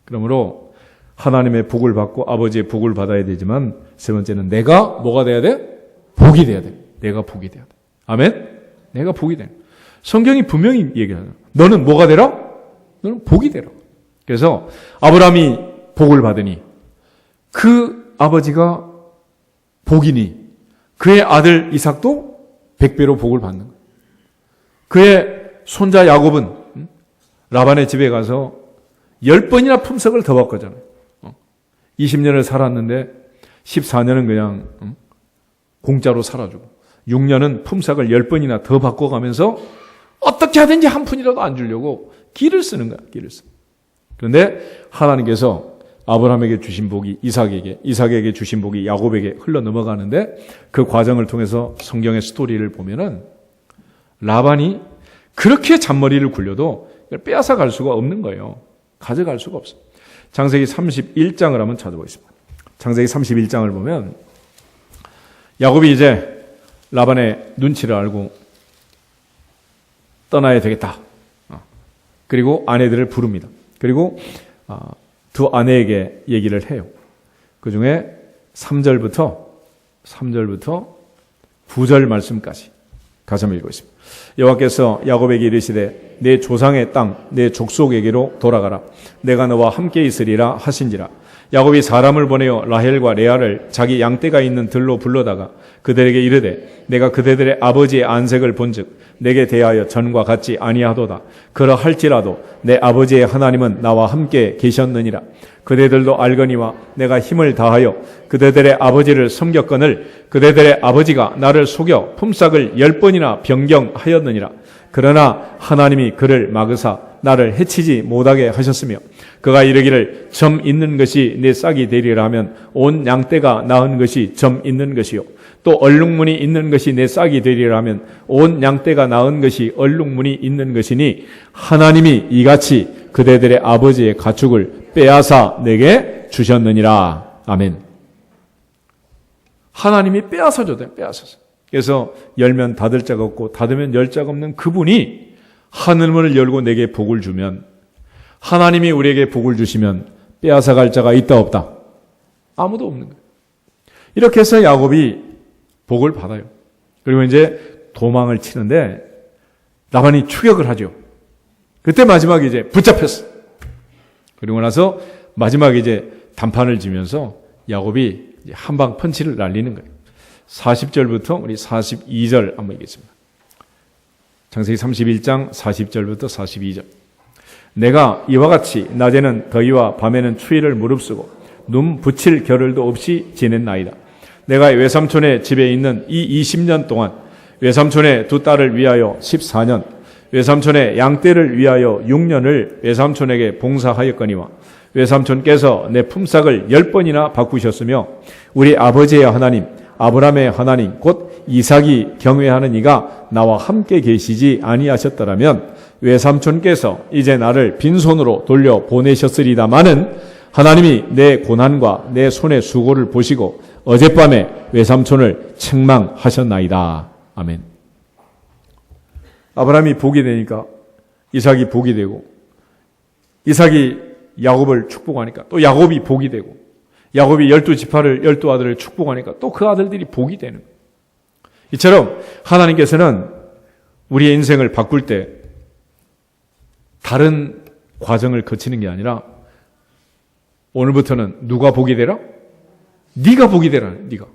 그러므로 하나님의 복을 받고 아버지의 복을 받아야 되지만 세 번째는 내가 뭐가 돼야 돼? 복이 돼야 돼. 내가 복이 돼야 돼. 아멘? 내가 복이 되는. 성경이 분명히 얘기하잖아. 너는 뭐가 되라? 너는 복이 되라. 그래서 아브라함이 복을 받으니 그 아버지가 복이니 그의 아들 이삭도 100배로 복을 받는 거예요. 그의 손자 야곱은 라반의 집에 가서 10번이나 품삯을 더 바꿨잖아요. 20년을 살았는데 14년은 그냥 공짜로 살아주고 6년은 품삯을 10번이나 더 바꿔가면서 어떻게 하든지 한 푼이라도 안 주려고 길을 쓰는 거야. 길을 쓰. 그런데 하나님께서 아브라함에게 주신 복이 이삭에게 주신 복이 야곱에게 흘러 넘어가는데 그 과정을 통해서 성경의 스토리를 보면은 라반이 그렇게 잔머리를 굴려도 빼앗아 갈 수가 없는 거예요. 가져갈 수가 없어. 창세기 31장을 한번 찾아보겠습니다. 창세기 31장을 보면 야곱이 이제 라반의 눈치를 알고 떠나야 되겠다. 그리고 아내들을 부릅니다. 그리고 두 아내에게 얘기를 해요. 그 중에 3절부터 9절 말씀까지 같이 한번 읽겠습니다. 여호와께서 야곱에게 이르시되 내 조상의 땅 내 족속에게로 돌아가라. 내가 너와 함께 있으리라 하신지라. 야곱이 사람을 보내어 라헬과 레아를 자기 양떼가 있는 들로 불러다가 그들에게 이르되 내가 그대들의 아버지의 안색을 본즉 내게 대하여 전과 같지 아니하도다. 그러할지라도 내 아버지의 하나님은 나와 함께 계셨느니라. 그대들도 알거니와 내가 힘을 다하여 그대들의 아버지를 섬겼거늘 그대들의 아버지가 나를 속여 품삯을 10번이나 변경하였느니라. 그러나 하나님이 그를 막으사 나를 해치지 못하게 하셨으며 그가 이르기를 점 있는 것이 내 싹이 되리라 하면 온 양떼가 낳은 것이 점 있는 것이요 또 얼룩무늬 있는 것이 내 싹이 되리라 하면 온 양떼가 낳은 것이 얼룩무늬 있는 것이니 하나님이 이같이 그대들의 아버지의 가축을 빼앗아 내게 주셨느니라. 아멘. 하나님이 빼앗아 줬대요. 빼앗아서. 그래서 열면 닫을 자가 없고 닫으면 열 자가 없는 그분이 하늘문을 열고 내게 복을 주면, 하나님이 우리에게 복을 주시면 빼앗아 갈 자가 있다 없다? 아무도 없는 거예요. 이렇게 해서 야곱이 복을 받아요. 그리고 이제 도망을 치는데 라반이 추격을 하죠. 그때 마지막에 이제 붙잡혔어. 그리고 나서 마지막에 이제 단판을 지면서 야곱이 한방 펀치를 날리는 거예요. 40절부터 우리 42절 한번 읽겠습니다. 창세기 31장 40절부터 42절. 내가 이와 같이 낮에는 더위와 밤에는 추위를 무릅쓰고 눈 붙일 겨를도 없이 지냈나이다. 내가 외삼촌의 집에 있는 이 20년 동안 외삼촌의 두 딸을 위하여 14년, 외삼촌의 양떼를 위하여 6년을 외삼촌에게 봉사하였거니와 외삼촌께서 내 품삯을 10번이나 바꾸셨으며 우리 아버지의 하나님 아브라함의 하나님 곧 이삭이 경외하는 이가 나와 함께 계시지 아니하셨더라면 외삼촌께서 이제 나를 빈손으로 돌려 보내셨으리다마는 하나님이 내 고난과 내 손의 수고를 보시고 어젯밤에 외삼촌을 책망하셨나이다. 아멘. 아브라함이 복이 되니까 이삭이 복이 되고, 이삭이 야곱을 축복하니까 또 야곱이 복이 되고, 야곱이 12지파를 12아들을 축복하니까 또 그 아들들이 복이 되는 거예요. 이처럼 하나님께서는 우리의 인생을 바꿀 때 다른 과정을 거치는 게 아니라 오늘부터는 누가 복이 되라? 네가 복이 되라. 네가.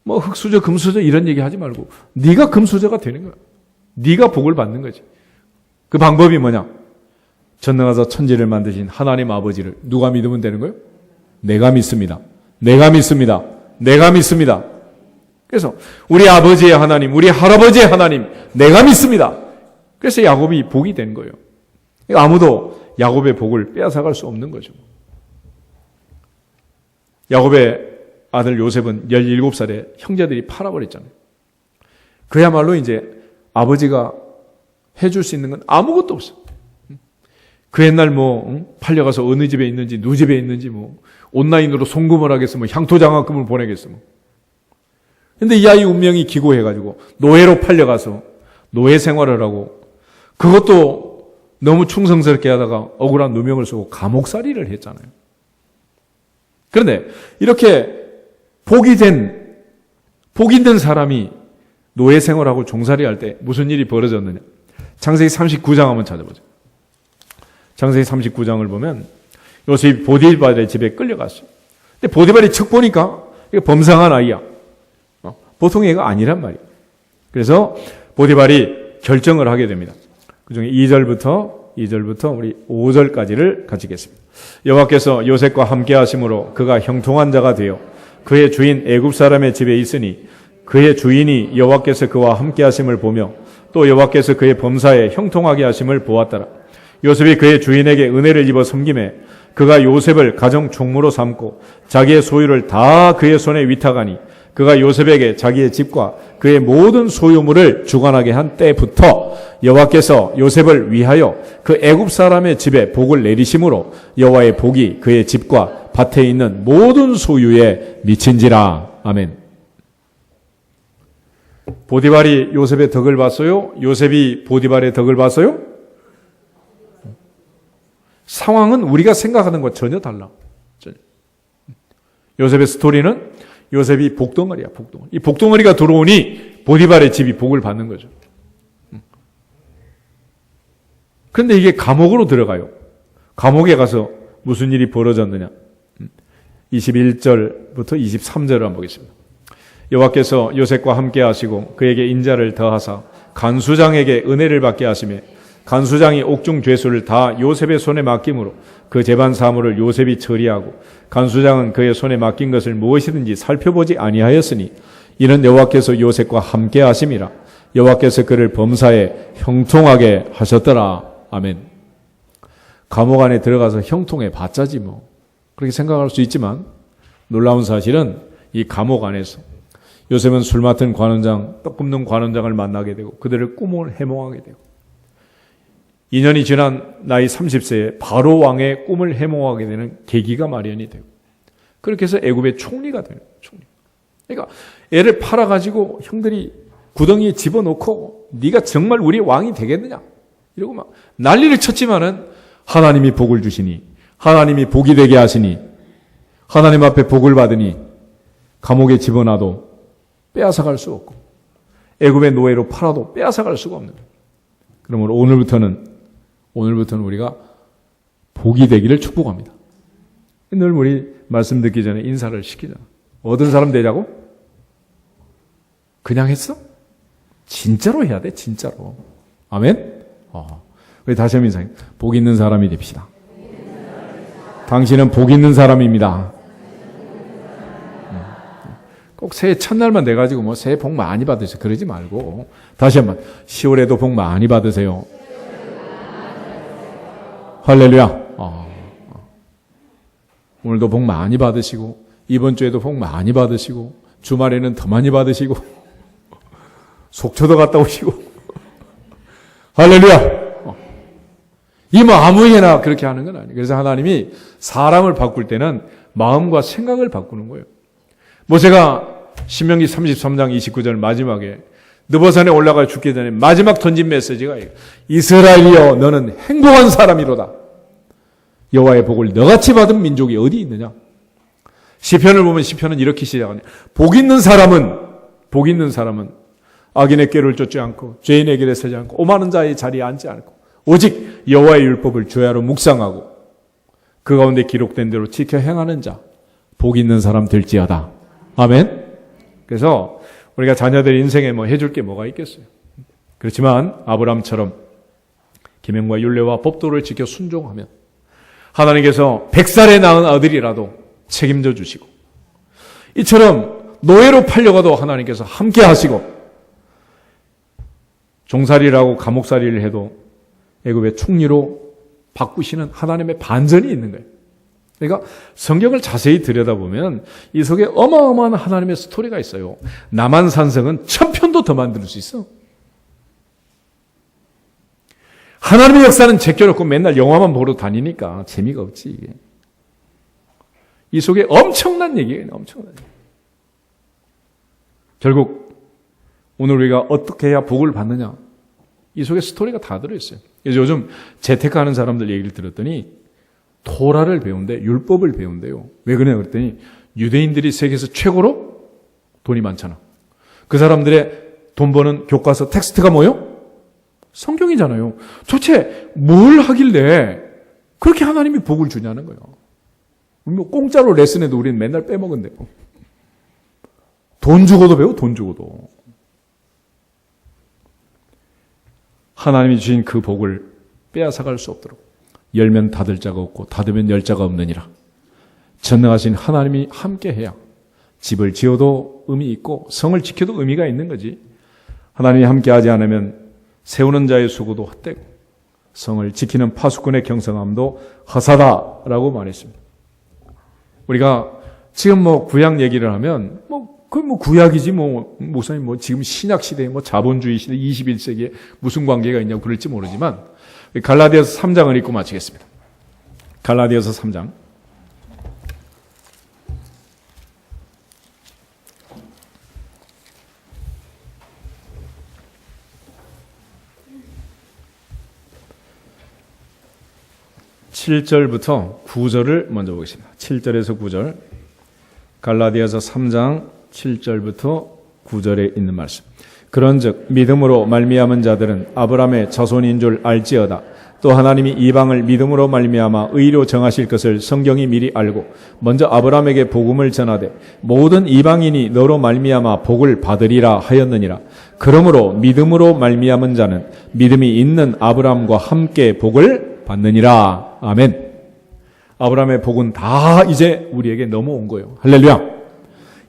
뭐 흙수저 금수저 이런 얘기 하지 말고 네가 금수저가 되는 거야. 네가 복을 받는 거지. 그 방법이 뭐냐? 전능하사 천지를 만드신 하나님 아버지를 누가 믿으면 되는 거예요? 내가 믿습니다. 내가 믿습니다. 내가 믿습니다. 그래서 우리 아버지의 하나님, 우리 할아버지의 하나님, 내가 믿습니다. 그래서 야곱이 복이 된 거예요. 아무도 야곱의 복을 빼앗아갈 수 없는 거죠. 야곱의 아들 요셉은 17살에 형제들이 팔아버렸잖아요. 그야말로 이제 아버지가 해줄 수 있는 건 아무것도 없어. 그 옛날 팔려가서 어느 집에 있는지, 누 집에 있는지, 온라인으로 송금을 하겠어, 향토장학금을 보내겠어. 근데 이 아이 운명이 기고해가지고, 노예로 팔려가서, 노예 생활을 하고, 그것도 너무 충성스럽게 하다가 억울한 누명을 쓰고 감옥살이를 했잖아요. 그런데, 이렇게 복이 있는 사람이 노예 생활하고 종살이 할 때 무슨 일이 벌어졌느냐. 창세기 39장 한번 찾아보죠. 창세기 39장을 보면 요셉이 보디발의 집에 끌려갔어요. 근데 보디발이 척 보니까 이거 범상한 아이야. 보통 애가 아니란 말이에요. 그래서 보디발이 결정을 하게 됩니다. 그중에 2절부터 우리 5절까지를 같이 읽겠습니다. 여호와께서 요셉과 함께 하심으로 그가 형통한 자가 되어 그의 주인 애굽 사람의 집에 있으니 그의 주인이 여호와께서 그와 함께 하심을 보며 또 여호와께서 그의 범사에 형통하게 하심을 보았더라. 요셉이 그의 주인에게 은혜를 입어 섬김에 그가 요셉을 가정 총무로 삼고 자기의 소유를 다 그의 손에 위탁하니 그가 요셉에게 자기의 집과 그의 모든 소유물을 주관하게 한 때부터 여호와께서 요셉을 위하여 그 애굽 사람의 집에 복을 내리심으로 여호와의 복이 그의 집과 밭에 있는 모든 소유에 미친지라. 아멘. 보디발이 요셉의 덕을 봤어요? 요셉이 보디발의 덕을 봤어요? 상황은 우리가 생각하는 것 전혀 달라. 요셉의 스토리는 요셉이 복덩어리야, 복덩어리. 이 복덩어리가 들어오니 보디발의 집이 복을 받는 거죠. 그런데 이게 감옥으로 들어가요. 감옥에 가서 무슨 일이 벌어졌느냐. 21절부터 23절을 한번 보겠습니다. 여호와께서 요셉과 함께 하시고 그에게 인자를 더하사 간수장에게 은혜를 받게 하시며 간수장이 옥중 죄수를 다 요셉의 손에 맡김으로 그 재반 사물을 요셉이 처리하고 간수장은 그의 손에 맡긴 것을 무엇이든지 살펴보지 아니하였으니 이는 여호와께서 요셉과 함께 하심이라. 여호와께서 그를 범사에 형통하게 하셨더라. 아멘. 감옥 안에 들어가서 형통해 봤자지 뭐. 그렇게 생각할 수 있지만 놀라운 사실은 이 감옥 안에서 요셉은 술 맡은 관원장, 떡 굽는 관원장을 만나게 되고 그들을 꿈을 해몽하게 되고 2년이 지난 나이 30세에 바로 왕의 꿈을 해몽하게 되는 계기가 마련이 되고 그렇게 해서 애굽의 총리가 되는 총리. 그러니까 애를 팔아가지고 형들이 구덩이에 집어넣고 네가 정말 우리 왕이 되겠느냐 이러고 막 난리를 쳤지만은 하나님이 복을 주시니 하나님이 복이 되게 하시니 하나님 앞에 복을 받으니 감옥에 집어놔도 빼앗아갈 수 없고 애굽의 노예로 팔아도 빼앗아갈 수가 없는 거예요. 그러므로 오늘부터는 우리가 복이 되기를 축복합니다. 늘 우리 말씀 듣기 전에 인사를 시키잖아. 어떤 사람 되자고? 그냥 했어? 진짜로 해야 돼, 진짜로. 아멘? 우리 다시 한번 인사해. 복 있는 사람이 됩시다. 당신은 복 있는 사람입니다. 꼭 새해 첫날만 돼가지고 뭐 새해 복 많이 받으세요. 그러지 말고 다시 한번 10월에도 복 많이 받으세요. 할렐루야. 오늘도 복 많이 받으시고 이번 주에도 복 많이 받으시고 주말에는 더 많이 받으시고 속초도 갔다 오시고 할렐루야. 이 뭐 아무에나 그렇게 하는 건 아니에요. 그래서 하나님이 사람을 바꿀 때는 마음과 생각을 바꾸는 거예요. 모세가 신명기 33장 29절 마지막에 느보산에 올라가 죽기 전에 마지막 던진 메시지가 이스라엘이여 너는 행복한 사람이로다. 여호와의 복을 너같이 받은 민족이 어디 있느냐. 시편을 보면 시편은 이렇게 시작하네요. 복 있는 사람은 악인의 꾀를 쫓지 않고 죄인의 길에 서지 않고 오만한 자의 자리에 앉지 않고 오직 여호와의 율법을 주야로 묵상하고 그 가운데 기록된 대로 지켜 행하는 자 복 있는 사람 될지어다. 아멘. 그래서 우리가 자녀들 인생에 뭐 해줄 게 뭐가 있겠어요. 그렇지만 아브라함처럼 계명과 율례와 법도를 지켜 순종하면 하나님께서 100살에 낳은 아들이라도 책임져 주시고 이처럼 노예로 팔려가도 하나님께서 함께 하시고 종살이라고 감옥살이를 해도 애굽의 총리로 바꾸시는 하나님의 반전이 있는 거예요. 그러니까 성경을 자세히 들여다보면 이 속에 어마어마한 하나님의 스토리가 있어요. 남한산성은 1000편도 더 만들 수 있어. 하나님의 역사는 제껴놓고 맨날 영화만 보러 다니니까 재미가 없지. 이게. 이 속에 엄청난 얘기예요. 엄청난 얘기. 결국 오늘 우리가 어떻게 해야 복을 받느냐. 이 속에 스토리가 다 들어있어요. 그래서 요즘 재테크하는 사람들 얘기를 들었더니 토라를 배운대, 율법을 배운대요. 왜 그러냐 그랬더니 유대인들이 세계에서 최고로 돈이 많잖아. 그 사람들의 돈 버는 교과서 텍스트가 뭐요? 성경이잖아요. 도대체 뭘 하길래 그렇게 하나님이 복을 주냐는 거예요. 뭐 공짜로 레슨해도 우리는 맨날 빼먹은데. 돈 주고도 배워, 돈 주고도. 하나님이 주신 그 복을 빼앗아갈 수 없도록 열면 닫을 자가 없고 닫으면 열 자가 없느니라. 전능하신 하나님이 함께해야 집을 지어도 의미 있고 성을 지켜도 의미가 있는 거지. 하나님이 함께하지 않으면 세우는 자의 수고도 헛되고 성을 지키는 파수꾼의 경성함도 허사다라고 말했습니다. 우리가 지금 뭐 구약 얘기를 하면 그건 뭐 구약이지 목사님 지금 신약 시대에 자본주의 시대 21세기에 무슨 관계가 있냐고 그럴지 모르지만 갈라디아서 3장을 읽고 마치겠습니다. 갈라디아서 3장. (7절부터) (9절을) 먼저 보겠습니다. 7절에서 9절. 갈라디아서 3장 7절부터 9절에 있는 말씀. 그런즉 믿음으로 말미암은 자들은 아브라함의 자손인 줄 알지어다. 또 하나님이 이방을 믿음으로 말미암아 의로 정하실 것을 성경이 미리 알고 먼저 아브라함에게 복음을 전하되 모든 이방인이 너로 말미암아 복을 받으리라 하였느니라. 그러므로 믿음으로 말미암은 자는 믿음이 있는 아브라함과 함께 복을 받느니라. 아멘. 아브라함의 복은 다 이제 우리에게 넘어온 거예요. 할렐루야.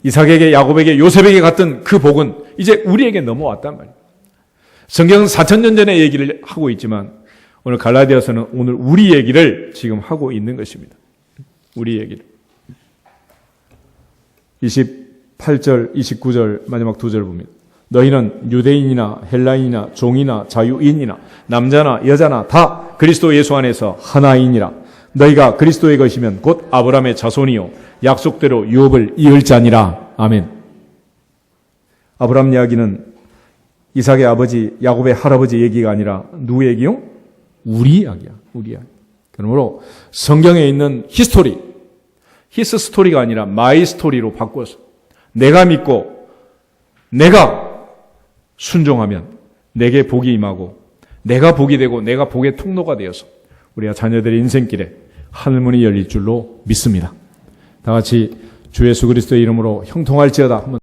이삭에게, 야곱에게, 요셉에게 갔던 그 복은 이제 우리에게 넘어왔단 말이에요. 성경은 4,000년 전의 얘기를 하고 있지만 오늘 갈라디아서는 오늘 우리 얘기를 지금 하고 있는 것입니다. 우리 얘기를. 28절, 29절 마지막 두 절 봅니다. 너희는 유대인이나 헬라인이나 종이나 자유인이나 남자나 여자나 다 그리스도 예수 안에서 하나이니라. 너희가 그리스도의 것이면 곧 아브라함의 자손이요 약속대로 유업을 이을 자니라. 아멘. 아브라함 이야기는 이삭의 아버지 야곱의 할아버지 얘기가 아니라 누구 얘기요? 우리 이야기야. 우리 이야기. 그러므로 성경에 있는 히스토리, 히스 스토리가 아니라 마이 스토리로 바꿔서 내가 믿고 내가 순종하면 내게 복이 임하고 내가 복이 되고 내가 복의 통로가 되어서 우리가 자녀들의 인생길에 하늘문이 열릴 줄로 믿습니다. 다 같이 주 예수 그리스도의 이름으로 형통할지어다.